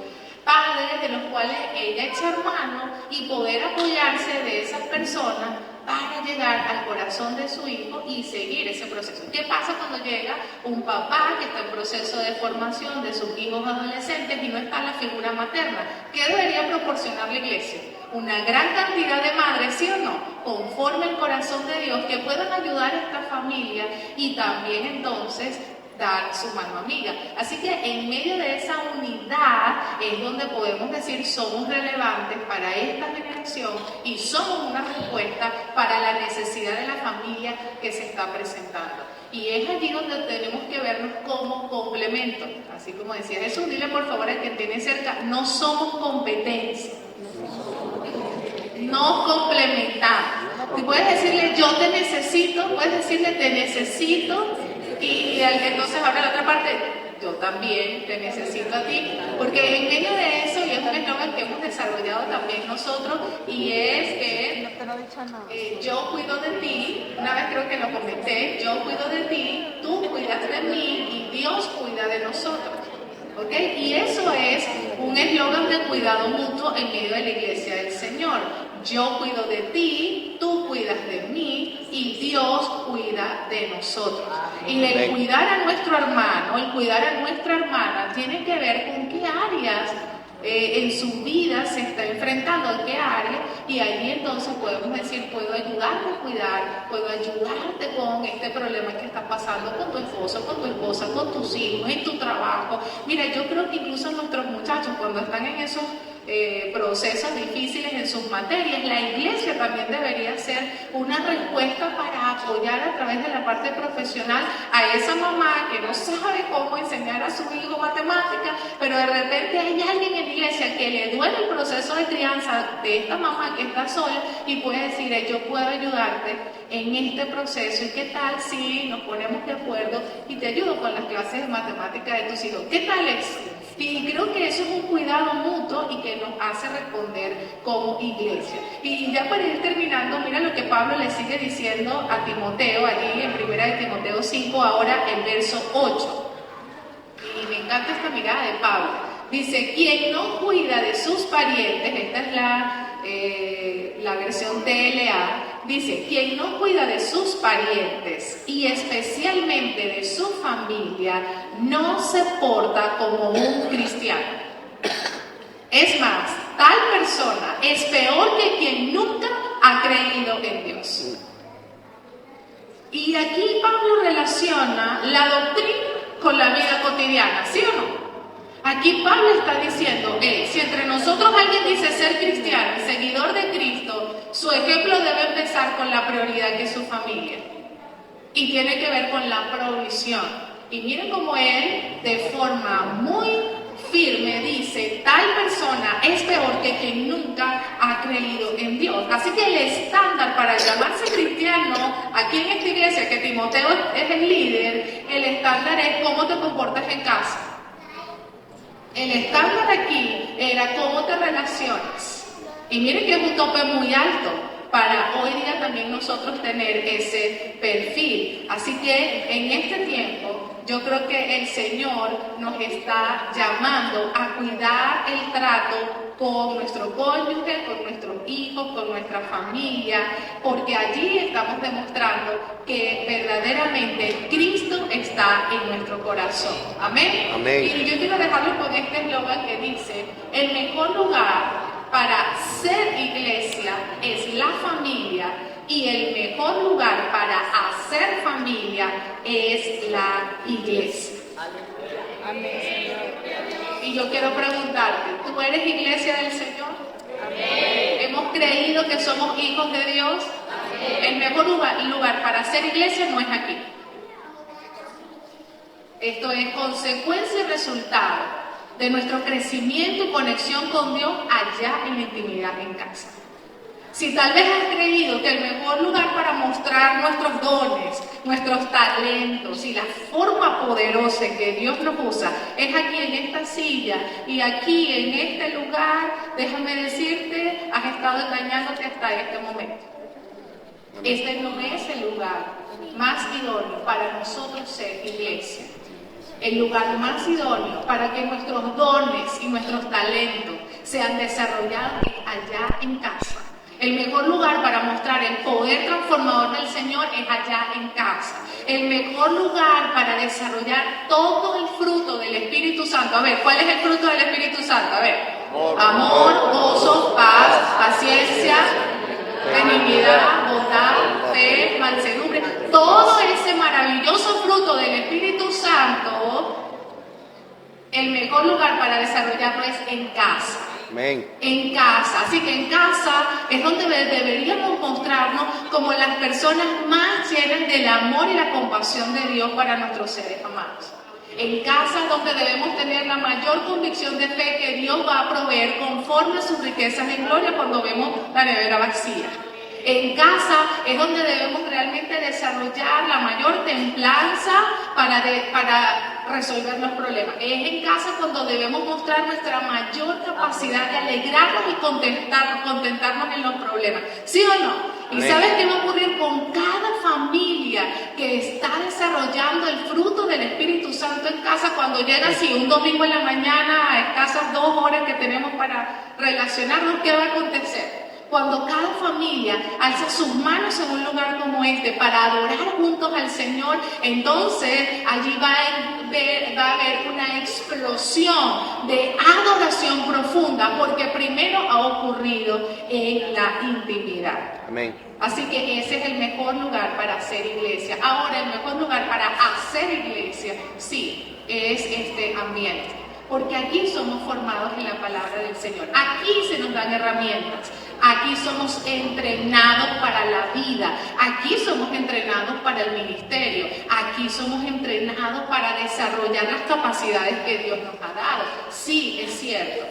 padres de los cuales ella echa hermano y poder apoyarse de esas personas para llegar al corazón de su hijo y seguir ese proceso. ¿Qué pasa cuando llega un papá que está en proceso de formación de sus hijos adolescentes y no está la figura materna? ¿Qué debería proporcionar la iglesia? Una gran cantidad de madres, ¿sí o no?, conforme al corazón de Dios, que puedan ayudar a esta familia y también entonces dar su mano amiga. Así que en medio de esa unidad es donde podemos decir somos relevantes para esta generación y somos una respuesta para la necesidad de la familia que se está presentando. Y es allí donde tenemos que vernos como complemento. Así como decía Jesús, dile por favor al que tiene cerca, no somos competencia. Nos complementamos. Y puedes decirle yo te necesito, puedes decirle te necesito y entonces ahora la otra parte, yo también te necesito a ti, porque en medio de eso, y es un eslogan que hemos desarrollado también nosotros, y es que yo cuido de ti, una vez creo que lo comenté, yo cuido de ti, tú cuidas de mí y Dios cuida de nosotros. ¿Okay? Y eso es un eslogan de cuidado mutuo en medio de la iglesia del Señor. Yo cuido de ti, tú cuidas de mí y Dios cuida de nosotros. Y el cuidar a nuestro hermano, el cuidar a nuestra hermana tiene que ver con qué áreas en su vida se está enfrentando, a qué área, y ahí entonces podemos decir, puedo ayudarte a cuidar, puedo ayudarte con este problema que está pasando con tu esposo, con tu esposa, con tus hijos, en tu trabajo. Mira, yo creo que incluso nuestros muchachos cuando están en esos procesos difíciles en sus materias, la iglesia también debería ser una respuesta para apoyar a través de la parte profesional a esa mamá que no sabe cómo enseñar a su hijo matemáticas, pero de repente hay alguien en la iglesia que le duele el proceso de crianza de esta mamá que está sola y puede decir, yo puedo ayudarte en este proceso y qué tal si nos ponemos de acuerdo y te ayudo con las clases de matemáticas de tus hijos. ¿Qué tal es? Y creo que eso es un cuidado mutuo y que nos hace responder como iglesia. Y ya para ir terminando, mira lo que Pablo le sigue diciendo a Timoteo, allí en 1 de Timoteo 5, ahora el verso 8. Y me encanta esta mirada de Pablo. Dice, quien no cuida de sus parientes, esta es la versión TLA, dice, quien no cuida de sus parientes y especialmente de su familia, no se porta como un cristiano. Es más, tal persona es peor que quien nunca ha creído en Dios. Y aquí Pablo relaciona la doctrina con la vida cotidiana, ¿sí o no? Aquí Pablo está diciendo, si entre nosotros alguien dice ser cristiano y seguidor de Cristo, su ejemplo debe empezar con la prioridad que es su familia. Y tiene que ver con la provisión. Y miren cómo él, de forma muy firme, dice, tal persona es peor que quien nunca ha creído en Dios. Así que el estándar para llamarse cristiano aquí en esta iglesia, que Timoteo es el líder, el estándar es cómo te comportas en casa. El estándar aquí era cómo te relacionas. Y miren que es un tope muy alto para hoy día también nosotros tener ese perfil. Así que en este tiempo yo creo que el Señor nos está llamando a cuidar el trato con nuestro cónyuge, con nuestros hijos, con nuestra familia, porque allí estamos demostrando que verdaderamente Cristo está en nuestro corazón. Amén. Amén. Y yo quiero dejarlo con este eslogan que dice: el mejor lugar para ser iglesia es la familia, y el mejor lugar para hacer familia es la iglesia. Amén. Y yo quiero preguntarte, ¿tú eres iglesia del Señor? Amén. ¿Hemos creído que somos hijos de Dios? Amén. El mejor lugar para hacer iglesia no es aquí. Esto es consecuencia y resultado de nuestro crecimiento y conexión con Dios allá en la intimidad en casa. Si tal vez has creído que el mejor lugar para mostrar nuestros dones, nuestros talentos y la forma poderosa en que Dios nos usa es aquí en esta silla y aquí en este lugar, déjame decirte, has estado engañándote hasta este momento. Este no es el lugar más idóneo para nosotros ser iglesia. El lugar más idóneo para que nuestros dones y nuestros talentos sean desarrollados es allá en casa. El mejor lugar para mostrar el poder transformador del Señor es allá en casa. El mejor lugar para desarrollar todo el fruto del Espíritu Santo. A ver, ¿cuál es el fruto del Espíritu Santo? A ver, amor, gozo, paz, paciencia, benignidad, bondad, fe, mansedumbre. Todo ese maravilloso fruto del Espíritu Santo, el mejor lugar para desarrollarlo es en casa. Amén. En casa. Así que en casa es donde deberíamos mostrarnos como las personas más llenas del amor y la compasión de Dios para nuestros seres amados. En casa es donde debemos tener la mayor convicción de fe que Dios va a proveer conforme a sus riquezas en gloria cuando vemos la nevera vacía. En casa es donde debemos realmente desarrollar la mayor templanza para resolver los problemas. Es en casa cuando debemos mostrar nuestra mayor capacidad de alegrarnos y contentarnos en los problemas. ¿Sí o no? ¿Y sabes qué va a ocurrir con cada familia que está desarrollando el fruto del Espíritu Santo en casa cuando llega así un domingo en la mañana a escasas 2 horas que tenemos para relacionarnos? ¿Qué va a acontecer? Cuando cada familia alza sus manos en un lugar como este para adorar juntos al Señor, entonces allí va a haber una explosión de adoración profunda, porque primero ha ocurrido en la intimidad. Amén. Así que ese es el mejor lugar para hacer iglesia. Ahora, el mejor lugar para hacer iglesia, sí, es este ambiente. Porque aquí somos formados en la palabra del Señor. Aquí se nos dan herramientas. Aquí somos entrenados para la vida. Aquí somos entrenados para el ministerio. Aquí somos entrenados para desarrollar las capacidades que Dios nos ha dado. Sí, es cierto.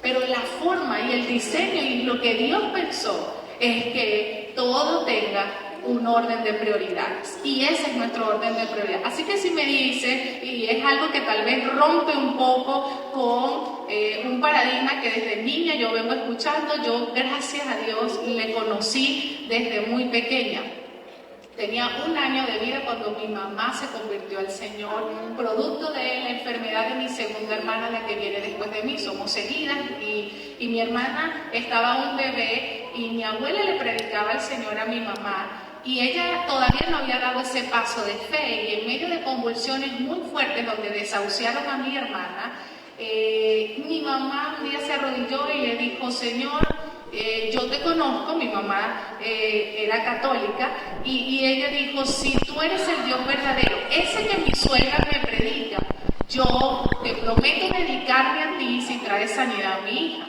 Pero la forma y el diseño y lo que Dios pensó es que todo tenga un orden de prioridades, y ese es nuestro orden de prioridades. Así que si me dice, y es algo que tal vez rompe un poco con un paradigma que desde niña yo vengo escuchando, yo gracias a Dios le conocí desde muy pequeña. Tenía 1 año de vida cuando mi mamá se convirtió al Señor, producto de la enfermedad de mi segunda hermana, la que viene después de mí. Somos seguidas y mi hermana estaba un bebé y mi abuela le predicaba al Señor a mi mamá. Y ella todavía no había dado ese paso de fe, y en medio de convulsiones muy fuertes donde desahuciaron a mi hermana, mi mamá un día se arrodilló arrodilló y le dijo, Señor, yo te conozco, mi mamá era católica, y ella dijo, si tú eres el Dios verdadero, ese que mi suegra me predica, yo te prometo dedicarme a ti si traes sanidad a mi hija.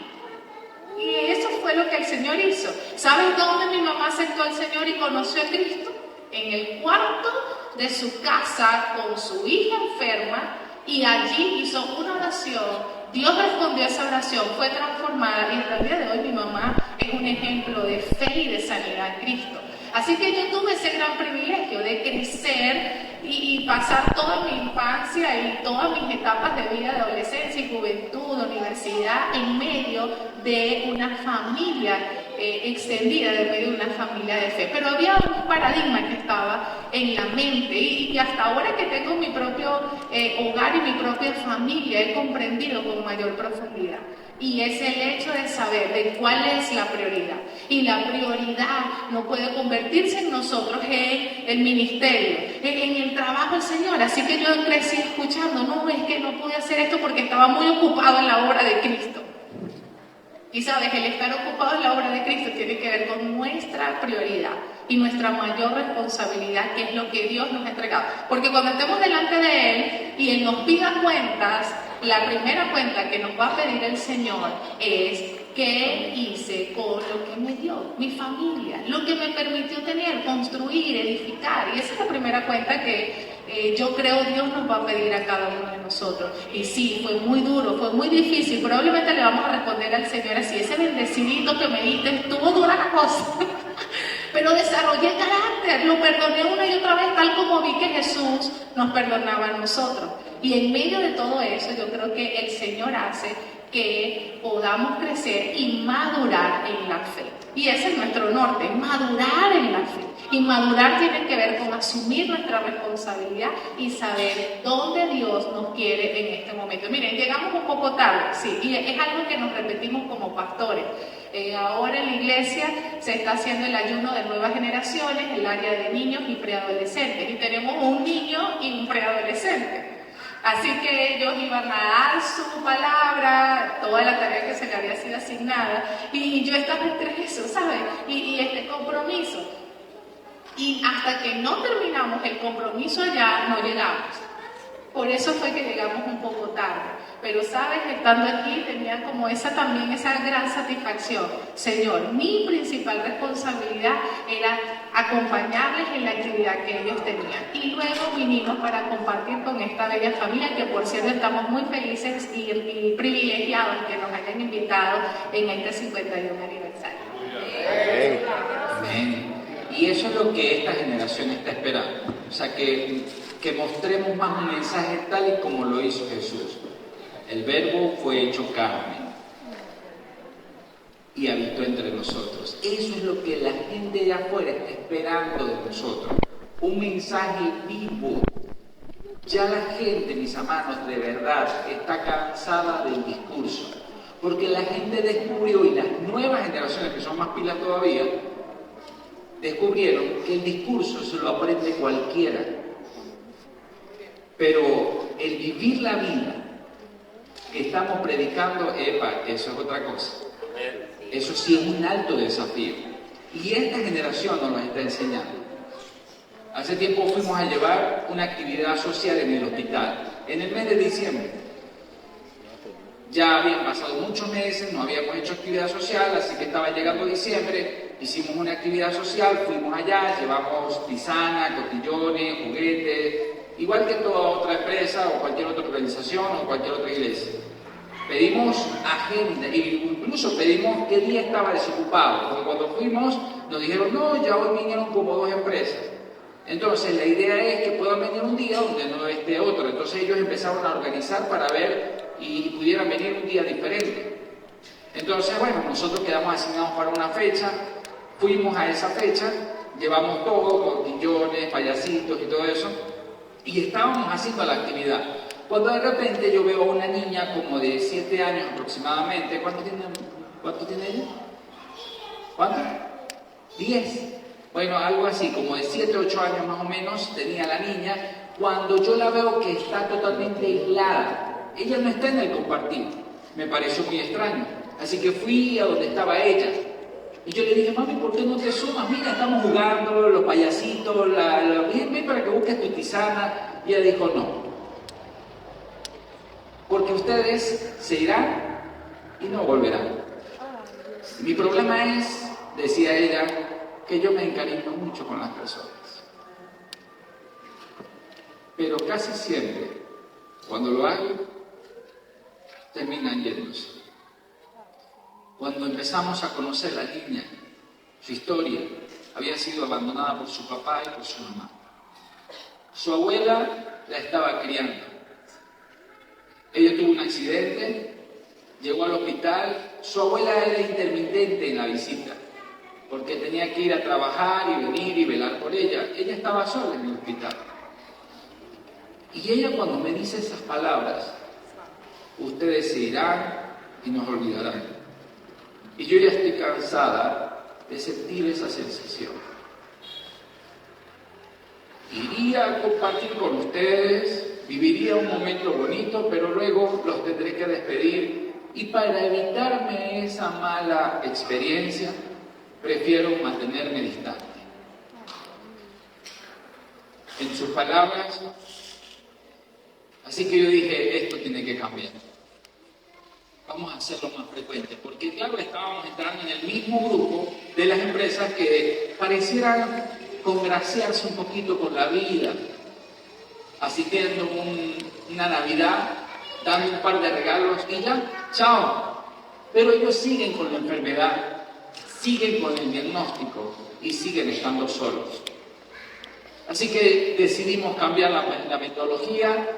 Y eso fue lo que el Señor hizo. ¿Sabes dónde mi mamá aceptó al Señor y conoció a Cristo? En el cuarto de su casa con su hija enferma, y allí hizo una oración. Dios respondió a esa oración, fue transformada, y hasta el día de hoy mi mamá es un ejemplo de fe y de sanidad en Cristo. Así que yo tuve ese gran privilegio de crecer y pasar toda mi infancia y todas mis etapas de vida, de adolescencia y juventud, universidad, en medio de una familia extendida, en medio de una familia de fe. Pero había un paradigma que estaba en la mente, y hasta ahora que tengo mi propio hogar y mi propia familia, he comprendido con mayor profundidad. Y es el hecho de saber de cuál es la prioridad. Y la prioridad no puede convertirse en nosotros en el ministerio, en el trabajo del Señor. Así que yo crecí escuchando, no, es que no pude hacer esto porque estaba muy ocupado en la obra de Cristo. Y sabes, el estar ocupado en la obra de Cristo tiene que ver con nuestra prioridad y nuestra mayor responsabilidad, que es lo que Dios nos ha entregado. Porque cuando estemos delante de Él y Él nos pida cuentas, la primera cuenta que nos va a pedir el Señor es qué hice con lo que me dio, mi familia, lo que me permitió tener, construir, edificar. Y esa es la primera cuenta que yo creo Dios nos va a pedir a cada uno de nosotros. Y sí, fue muy duro, fue muy difícil. Probablemente le vamos a responder al Señor así, ese bendecidito que me diste, estuvo dura la cosa. Pero desarrollé carácter, lo perdoné una y otra vez, tal como vi que Jesús nos perdonaba a nosotros. Y en medio de todo eso, yo creo que el Señor hace que podamos crecer y madurar en la fe. Y ese es nuestro norte, madurar en la fe. Y madurar tiene que ver con asumir nuestra responsabilidad y saber dónde Dios nos quiere en este momento. Miren, llegamos un poco tarde, sí, y es algo que nos repetimos como pastores. Ahora en la iglesia se está haciendo el ayuno de nuevas generaciones, el área de niños y preadolescentes. Y tenemos un niño y un preadolescente. Así que ellos iban a dar su palabra, toda la tarea que se le había sido asignada, y yo estaba entre eso, ¿sabes? Y este compromiso. Y hasta que no terminamos el compromiso allá, no llegamos. Por eso fue que llegamos un poco tarde. Pero, ¿sabes? Estando aquí tenía como esa gran satisfacción. Señor, mi principal responsabilidad era acompañarles en la actividad que ellos tenían. Y luego vinimos para compartir con esta bella familia, que por cierto estamos muy felices y privilegiados que nos hayan invitado en este 51 aniversario. Amén. Y eso es lo que esta generación está esperando. O sea, que mostremos más un mensaje tal y como lo hizo Jesús. El Verbo fue hecho carne y habitó entre nosotros. Eso es lo que la gente de afuera está esperando de nosotros. Un mensaje vivo. Ya la gente, mis amados, de verdad está cansada del discurso. Porque la gente descubrió, y las nuevas generaciones que son más pilas todavía, descubrieron que el discurso se lo aprende cualquiera. Pero el vivir la vida que estamos predicando, eso es otra cosa. Eso sí es un alto desafío. Y esta generación nos lo está enseñando. Hace tiempo fuimos a llevar una actividad social en el hospital, en el mes de diciembre. Ya habían pasado muchos meses, no habíamos hecho actividad social, así que estaba llegando diciembre, hicimos una actividad social, fuimos allá, llevamos tisana, cotillones, juguetes, igual que toda otra empresa o cualquier otra organización o cualquier otra iglesia. Pedimos agenda, incluso pedimos qué día estaba desocupado, porque cuando fuimos nos dijeron, no, ya hoy vinieron como 2 empresas. Entonces la idea es que puedan venir un día donde no esté otro. Entonces ellos empezaron a organizar para ver y pudieran venir un día diferente. Entonces, bueno, nosotros quedamos asignados para una fecha, fuimos a esa fecha, llevamos todo, cotillones, payasitos y todo eso, y estábamos haciendo la actividad. Cuando de repente yo veo a una niña como de 7 años aproximadamente. ¿Cuánto tiene ella? ¿Cuánto? 10. Bueno, algo así, como de 7, 8 años más o menos tenía la niña, cuando yo la veo que está totalmente aislada. Ella no está en el compartir. Me pareció muy extraño. Así que fui a donde estaba ella. Y yo le dije, mami, ¿por qué no te sumas? Mira, estamos jugando, los payasitos, ven para que busques tu tisana. Y ella dijo, no. Porque ustedes se irán y no volverán. Mi problema es, decía ella, que yo me encariño mucho con las personas. Pero casi siempre, cuando lo hago, terminan yéndose. Cuando empezamos a conocer a la niña, su historia, había sido abandonada por su papá y por su mamá. Su abuela la estaba criando. Ella tuvo un accidente, llegó al hospital. Su abuela era intermitente en la visita, porque tenía que ir a trabajar y venir y velar por ella. Ella estaba sola en el hospital. Y ella cuando me dice esas palabras, ustedes se irán y nos olvidarán. Y yo ya estoy cansada de sentir esa sensación. Iría a compartir con ustedes, viviría un momento bonito, pero luego los tendré que despedir. Y para evitarme esa mala experiencia, prefiero mantenerme distante. En sus palabras, así que yo dije, esto tiene que cambiar. Vamos a hacerlo más frecuente, porque claro, estábamos entrando en el mismo grupo de las empresas que parecieran congraciarse un poquito con la vida, asistiendo una Navidad, dando un par de regalos y ya, chao. Pero ellos siguen con la enfermedad, siguen con el diagnóstico y siguen estando solos. Así que decidimos cambiar la metodología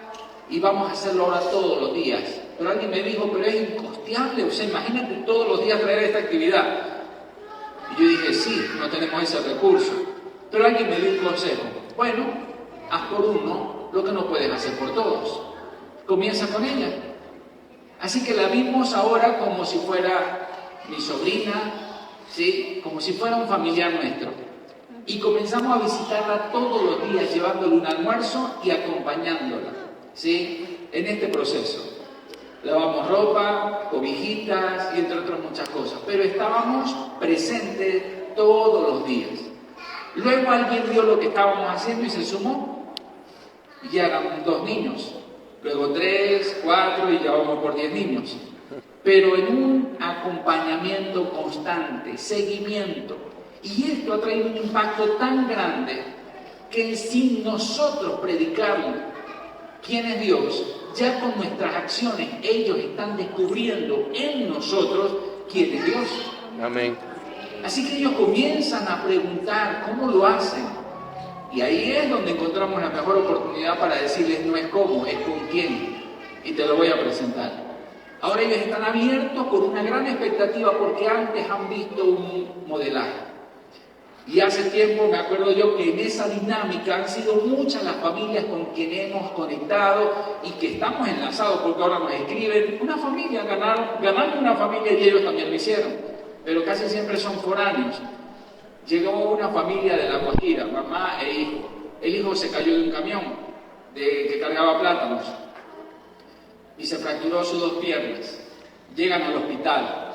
y vamos a hacerlo ahora todos los días. Pero alguien me dijo, pero es incosteable, o sea, imagínate todos los días traer esta actividad. Y yo dije, sí, no tenemos ese recurso. Pero alguien me dio un consejo. Bueno, haz por uno lo que no puedes hacer por todos. Comienza con ella. Así que la vimos ahora como si fuera mi sobrina, ¿sí? Como si fuera un familiar nuestro. Y comenzamos a visitarla todos los días, llevándole un almuerzo y acompañándola, ¿sí? En este proceso. Lavamos ropa, cobijitas y entre otras muchas cosas. Pero estábamos presentes todos los días. Luego alguien vio lo que estábamos haciendo y se sumó. Y ya eran 2 niños. Luego 3, 4 y ya vamos por 10 niños. Pero en un acompañamiento constante, seguimiento. Y esto ha traído un impacto tan grande que sin nosotros predicarlo quién es Dios, ya con nuestras acciones ellos están descubriendo en nosotros quién es Dios. Amén. Así que ellos comienzan a preguntar cómo lo hacen. Y ahí es donde encontramos la mejor oportunidad para decirles no es cómo, es con quién. Y te lo voy a presentar. Ahora ellos están abiertos con una gran expectativa porque antes han visto un modelaje. Y hace tiempo me acuerdo yo que en esa dinámica han sido muchas las familias con quien hemos conectado y que estamos enlazados porque ahora nos escriben. Una familia, ganaron una familia y ellos también lo hicieron, pero casi siempre son foráneos. Llegó una familia de La Guajira, mamá e hijo. El hijo se cayó de un camión que cargaba plátanos y se fracturó sus 2 piernas. Llegan al hospital.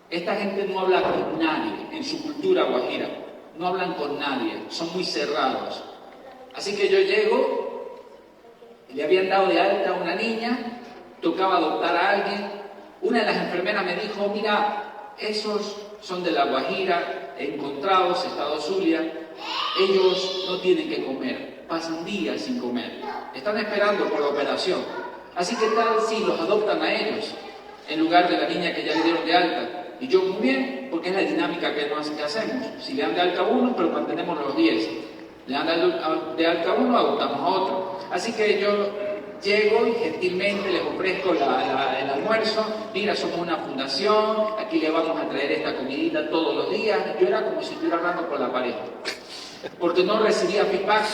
Esta gente no habla con nadie en su cultura guajira. No hablan con nadie, son muy cerrados. Así que yo llego, le habían dado de alta a una niña, tocaba adoptar a alguien. Una de las enfermeras me dijo, mira, esos son de La Guajira, encontrados, estado Zulia, ellos no tienen que comer, pasan días sin comer, están esperando por la operación. Así que tal si los adoptan a ellos, en lugar de la niña que ya le dieron de alta. Y yo, muy bien, porque es la dinámica que hacemos. Si le dan de alta a uno, pero mantenemos los 10. Le dan de alta a uno, adoptamos a otro. Así que yo llego y gentilmente les ofrezco el almuerzo. Mira, somos una fundación, aquí le vamos a traer esta comidita todos los días. Yo era como si estuviera hablando con la pared, porque no recibía feedback.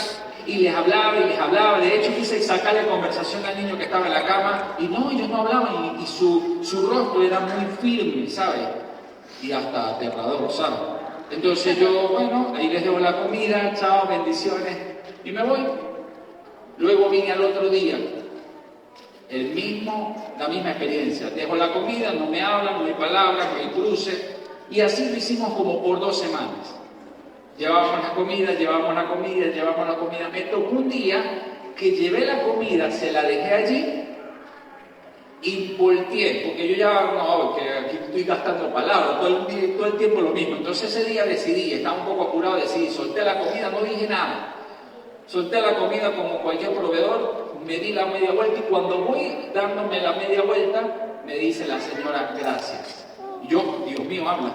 Y les hablaba. De hecho, quise sacarle conversación al niño que estaba en la cama. Y no, ellos no hablaban. Y su rostro era muy firme, ¿sabes? Y hasta aterrador, ¿sabes? Entonces yo, bueno, ahí les dejo la comida. Chao, bendiciones. Y me voy. Luego vine al otro día. la misma experiencia. Dejo la comida, no me hablan, no hay palabras, no hay cruce. Y así lo hicimos como por 2 semanas. Llevábamos la comida. Me tocó un día que llevé la comida, se la dejé allí y volteé, porque yo ya, no, que aquí estoy gastando palabras, todo el tiempo lo mismo. Entonces ese día decidí, estaba un poco apurado, decidí, solté la comida, no dije nada. Solté la comida como cualquier proveedor, me di la media vuelta y cuando voy dándome la media vuelta, me dice la señora, gracias. Yo, Dios mío, habla.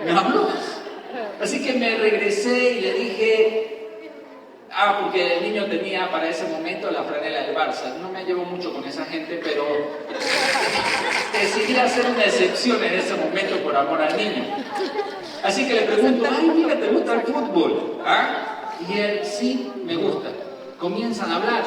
¿Me habló? Así que me regresé y le dije, porque el niño tenía para ese momento la franela del Barça. No me llevo mucho con esa gente, pero decidí hacer una excepción en ese momento por amor al niño. Así que le pregunto, ay, mira, ¿te gusta el fútbol? ¿Ah? Y él, sí, me gusta. Comienzan a hablar.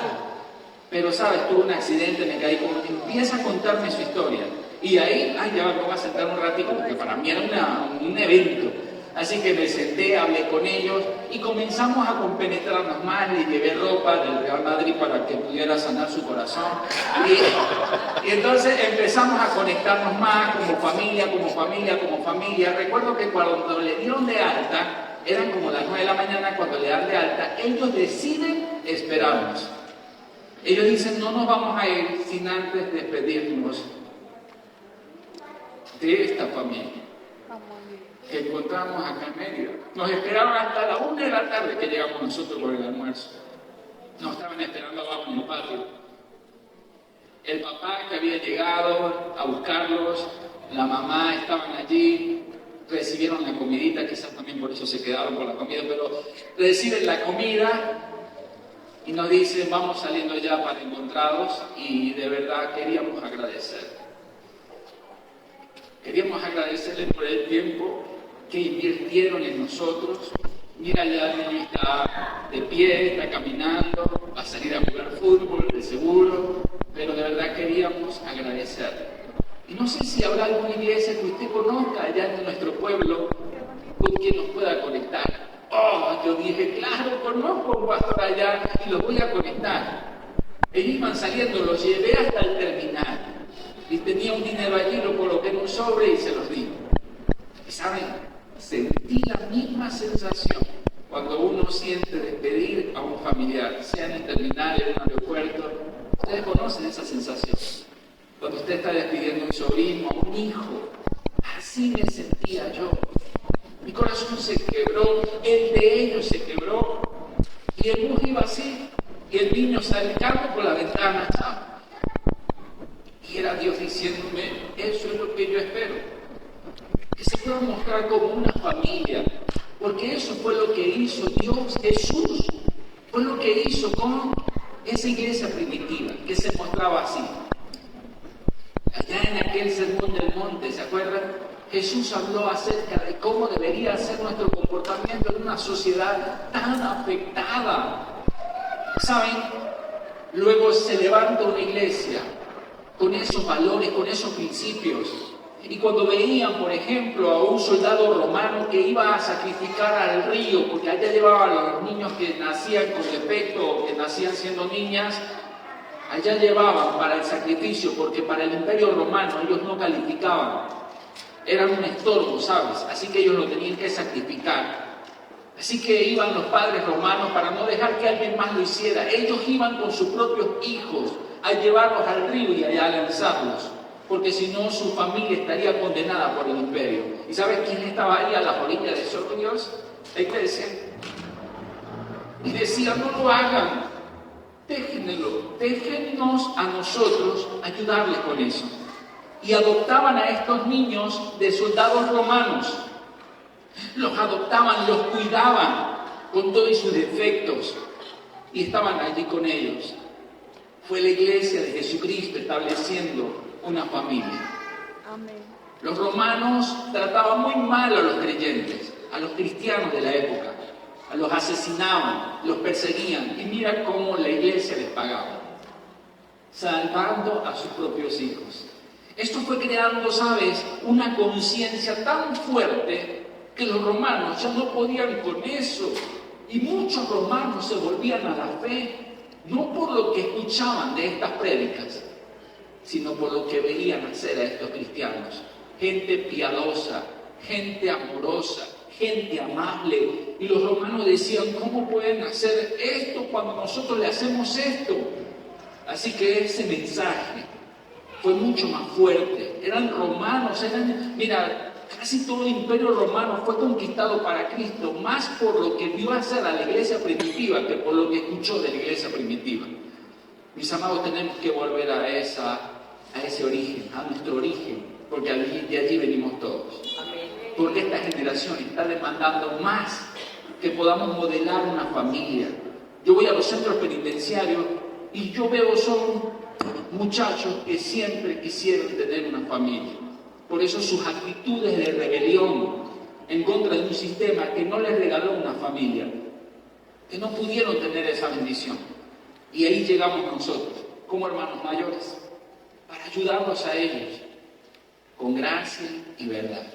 Pero, ¿sabes? Tuve un accidente, me caí, empieza a contarme su historia. Y ahí, ya me voy a sentar un ratito, porque para mí era un evento. Así que me senté, hablé con ellos y comenzamos a compenetrarnos más. Le llevé ropa del Real Madrid para que pudiera sanar su corazón. Y entonces empezamos a conectarnos más como familia. Recuerdo que cuando le dieron de alta, eran como las 9 de la mañana, cuando le dan de alta, ellos deciden esperarnos. Ellos dicen, no nos vamos a ir sin antes despedirnos de esta familia que encontramos acá en Mérida. Nos esperaron hasta la 1 de la tarde que llegamos nosotros por el almuerzo. Nos estaban esperando abajo en el patio. El papá que había llegado a buscarlos, la mamá estaban allí, recibieron la comidita, quizás también por eso se quedaron por la comida, pero reciben la comida y nos dicen, vamos saliendo ya para encontrados, y de verdad queríamos agradecer. Queríamos agradecerles por el tiempo que invirtieron en nosotros. Mira, ya el niño está de pie, está caminando, va a salir a jugar fútbol, de seguro, pero de verdad queríamos agradecer. Y no sé si habrá alguna iglesia que usted conozca allá en nuestro pueblo con quien nos pueda conectar. Yo dije, claro, conozco a un pastor allá y los voy a conectar. Ellos iban saliendo, los llevé hasta el terminal. Y tenía un dinero allí, lo coloqué en un sobre y se los di. Y saben, sentí la misma sensación cuando uno siente despedir a un familiar, sea en un terminal, en un aeropuerto. Ustedes conocen esa sensación. Cuando usted está despidiendo a un sobrino, a un hijo, así me sentía yo. Mi corazón se quebró, el de ellos se quebró, y el bus iba así, y el niño saltando por la ventana, ¿sabes? Y era Dios diciéndome, eso es lo que yo espero, que se puedan mostrar como una familia, porque eso fue lo que hizo Dios, Jesús, fue lo que hizo con esa iglesia primitiva, que se mostraba así. Allá en aquel sermón del monte, ¿se acuerdan? Jesús habló acerca de cómo debería ser nuestro comportamiento en una sociedad tan afectada. ¿Saben? Luego se levanta una iglesia con esos valores, con esos principios. Y cuando veían, por ejemplo, a un soldado romano que iba a sacrificar al río, porque allá llevaban a los niños que nacían con defecto o que nacían siendo niñas, allá llevaban para el sacrificio, porque para el Imperio Romano ellos no calificaban. Eran un estorbo, ¿sabes? Así que ellos lo tenían que sacrificar. Así que iban los padres romanos para no dejar que alguien más lo hiciera. Ellos iban con sus propios hijos a llevarlos al río y a lanzarlos, porque si no su familia estaría condenada por el imperio. ¿Y sabes quién estaba ahí a la orilla de esos ríos? La iglesia. Y decía, no lo hagan, déjennos a nosotros ayudarles con eso. Y adoptaban a estos niños de soldados romanos. Los adoptaban, los cuidaban con todos sus defectos y estaban allí con ellos. Fue la iglesia de Jesucristo estableciendo una familia. Amén. Los romanos trataban muy mal a los creyentes, a los cristianos de la época. Los asesinaban, los perseguían. Y mira cómo la iglesia les pagaba, salvando a sus propios hijos. Esto fue creando, ¿sabes?, una conciencia tan fuerte que los romanos ya no podían con eso. Y muchos romanos se volvían a la fe. no por lo que escuchaban de estas prédicas, sino por lo que veían hacer a estos cristianos. Gente piadosa, gente amorosa, gente amable. Y los romanos decían, ¿cómo pueden hacer esto cuando nosotros le hacemos esto? Así que ese mensaje fue mucho más fuerte. Eran romanos, mira, casi todo el imperio romano fue conquistado para Cristo, más por lo que vio hacer a la iglesia primitiva que por lo que escuchó de la iglesia primitiva. Mis amados, tenemos que volver a ese origen, a nuestro origen, porque de allí venimos todos. Porque esta generación está demandando más que podamos modelar una familia. Yo voy a los centros penitenciarios y yo veo son muchachos que siempre quisieron tener una familia. Por eso sus actitudes de rebelión en contra de un sistema que no les regaló una familia, que no pudieron tener esa bendición. Y ahí llegamos nosotros, como hermanos mayores, para ayudarlos a ellos, con gracia y verdad.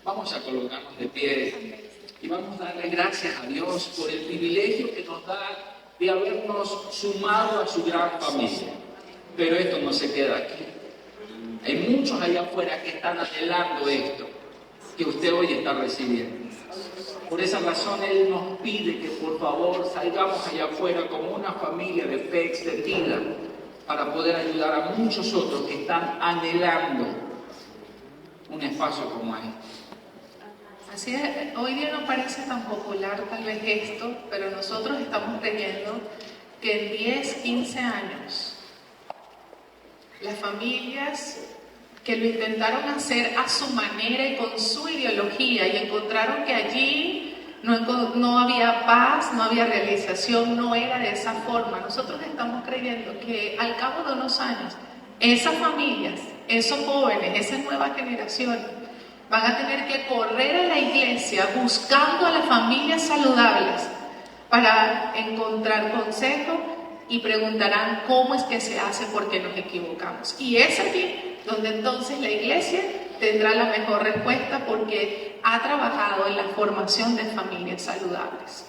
Vamos a colocarnos de pie y vamos a darle gracias a Dios por el privilegio que nos da de habernos sumado a su gran familia. Pero esto no se queda aquí. Hay muchos allá afuera que están anhelando esto, que usted hoy está recibiendo. Por esa razón Él nos pide que por favor salgamos allá afuera como una familia de fe extendida para poder ayudar a muchos otros que están anhelando un espacio como este. Así es, hoy día no parece tan popular tal vez esto, pero nosotros estamos creyendo que en 10, 15 años, las familias que lo intentaron hacer a su manera y con su ideología y encontraron que allí no había paz, no había realización, no era de esa forma. Nosotros estamos creyendo que al cabo de unos años, esas familias, esos jóvenes, esas nuevas generaciones, van a tener que correr a la iglesia buscando a las familias saludables para encontrar consejo y preguntarán cómo es que se hace porque nos equivocamos. Y es aquí donde entonces la iglesia tendrá la mejor respuesta porque ha trabajado en la formación de familias saludables.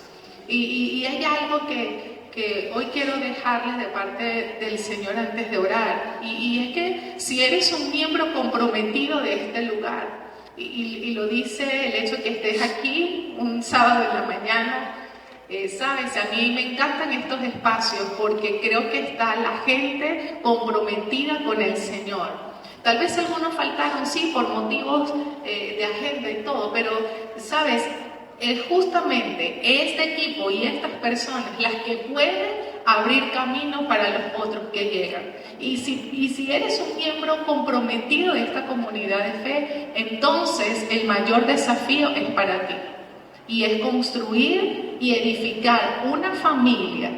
Y hay algo que hoy quiero dejarles de parte del Señor antes de orar. Y es que si eres un miembro comprometido de este lugar, y lo dice el hecho que estés aquí un sábado en la mañana, sabes, a mí me encantan estos espacios porque creo que está la gente comprometida con el Señor. Tal vez algunos faltaron, sí, por motivos de agenda y todo, pero, sabes, es justamente este equipo y estas personas las que pueden abrir camino para los otros que llegan. Y si eres un miembro comprometido de esta comunidad de fe, entonces el mayor desafío es para ti. Y es construir y edificar una familia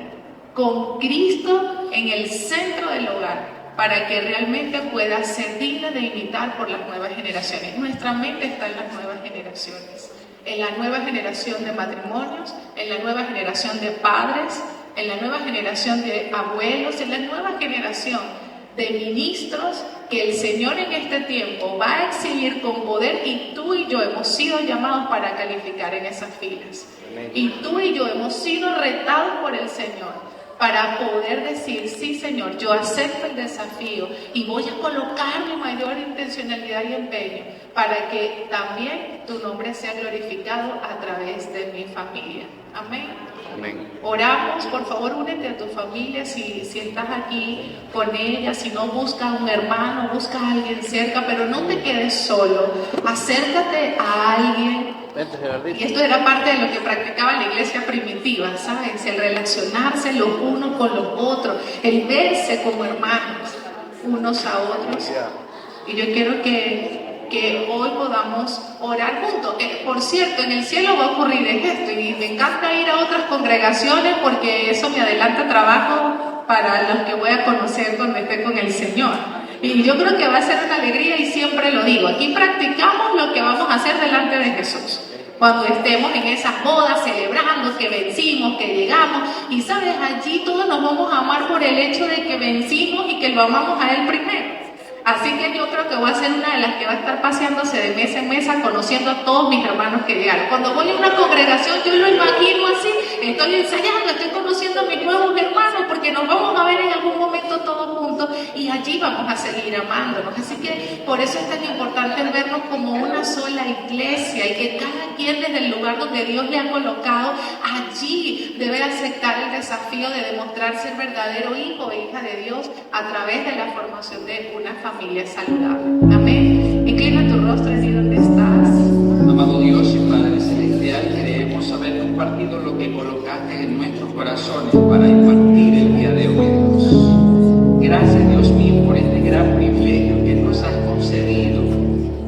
con Cristo en el centro del hogar, para que realmente pueda ser digna de imitar por las nuevas generaciones. Nuestra mente está en las nuevas generaciones, en la nueva generación de matrimonios, en la nueva generación de padres, en la nueva generación de abuelos, en la nueva generación de ministros que el Señor en este tiempo va a exhibir con poder, y tú y yo hemos sido llamados para calificar en esas filas. Y tú y yo hemos sido retados por el Señor para poder decir, sí Señor, yo acepto el desafío y voy a colocar mi mayor intencionalidad y empeño para que también tu nombre sea glorificado a través de mi familia. Amén. Amén. Oramos, por favor, únete a tu familia si estás aquí con ella, si no, busca un hermano, busca a alguien cerca, pero no te quedes solo, acércate a alguien. Vente, Gerardito. Y esto era parte de lo que practicaba la iglesia primitiva, ¿sabes? El relacionarse los unos con los otros, el verse como hermanos unos a otros. Y yo quiero que hoy podamos orar juntos. Por cierto, en el cielo va a ocurrir esto, y me encanta ir a otras congregaciones porque eso me adelanta trabajo para los que voy a conocer cuando esté con el Señor. Y yo creo que va a ser una alegría, y siempre lo digo, aquí practicamos lo que vamos a hacer delante de Jesús. Cuando estemos en esas bodas celebrando que vencimos, que llegamos, y sabes, allí todos nos vamos a amar por el hecho de que vencimos y que lo amamos a Él primero. Así que yo creo que voy a ser una de las que va a estar paseándose de mesa en mesa, conociendo a todos mis hermanos que llegaron. Cuando voy a una congregación, yo lo imagino así, estoy ensayando, estoy conociendo a mis nuevos hermanos porque nos vamos a ver en algún momento todos juntos y allí vamos a seguir amándonos. Así que por eso es tan importante el vernos como una sola iglesia y que cada quien desde el lugar donde Dios le ha colocado, allí debe aceptar el desafío de demostrar ser verdadero hijo e hija de Dios a través de la formación de una familia saludable. Amén. Inclina tu rostro allí donde estás. Amado Dios y Padre Celestial, queremos haber compartido lo que colocaste en nuestros corazones para impartir el día de hoy, Dios. Gracias, Dios mío, por este gran privilegio que nos has concedido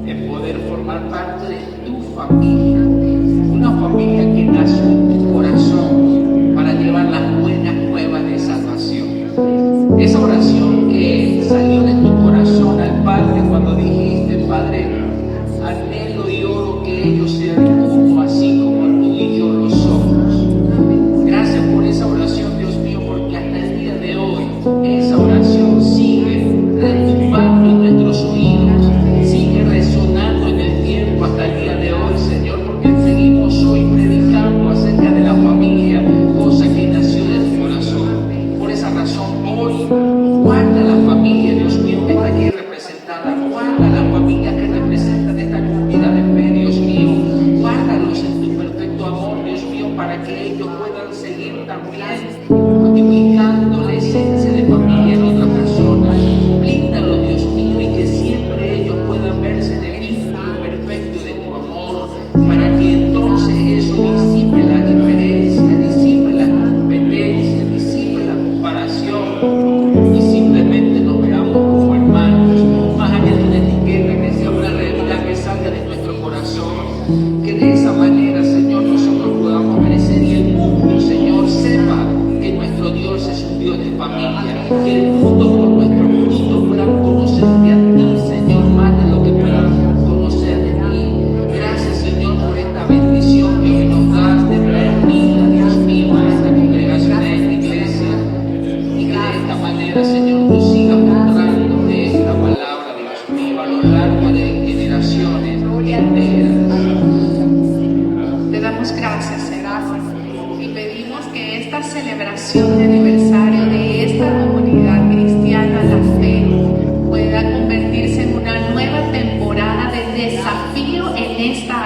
en poder formar parte de tu familia, una familia que nació en tu corazón para llevar las buenas nuevas de salvación. Esa oración que salió de tu corazón al Padre cuando dijiste, Padre, anhelo y oro que ellos sean uno, así como tú y yo lo somos. Gracias por esa oración, Dios mío, porque hasta el día de hoy esa oración sigue retumbando en nuestros oídos, sigue resonando en el tiempo hasta el día de hoy, Señor, porque seguimos hoy predicando acerca de la familia, cosa que nació de tu corazón. Por esa razón, hoy guarda la familia, Dios mío, que está aquí representada, guarda la familia que representan esta comunidad de fe, Dios mío, guárdalos en tu perfecto amor, Dios mío, para que ellos puedan seguir también multiplicando la esencia de familia en otras personas. Blíndalo, Dios mío, y que siempre ellos puedan verse en el vínculo perfecto de tu amor, para que entonces eso disipe la diferencia, disipe la competencia, disipe la comparación y simplemente nos veamos como hermanos, más allá de una etiqueta, que sea una realidad que salga de nuestro corazón, que de esa manera, Señor, nosotros podamos crecer y el mundo, Señor, sepa que nuestro Dios es un Dios de familia, que el mundo por nuestro fruto pueda conocerte a ti, Señor, más de lo que puedan conocer de ti. Gracias, Señor, por esta bendición que hoy nos das de traer vida, Dios mío, a esta congregación, a esta iglesia, y que de esta manera, Señor, tú sigas mostrando de esta palabra, Dios mío, a lo largo de generaciones enteras. Te damos gracias, Señor, y pedimos que esta celebración de aniversario de esta comunidad cristiana, la fe, pueda convertirse en una nueva temporada de desafío en esta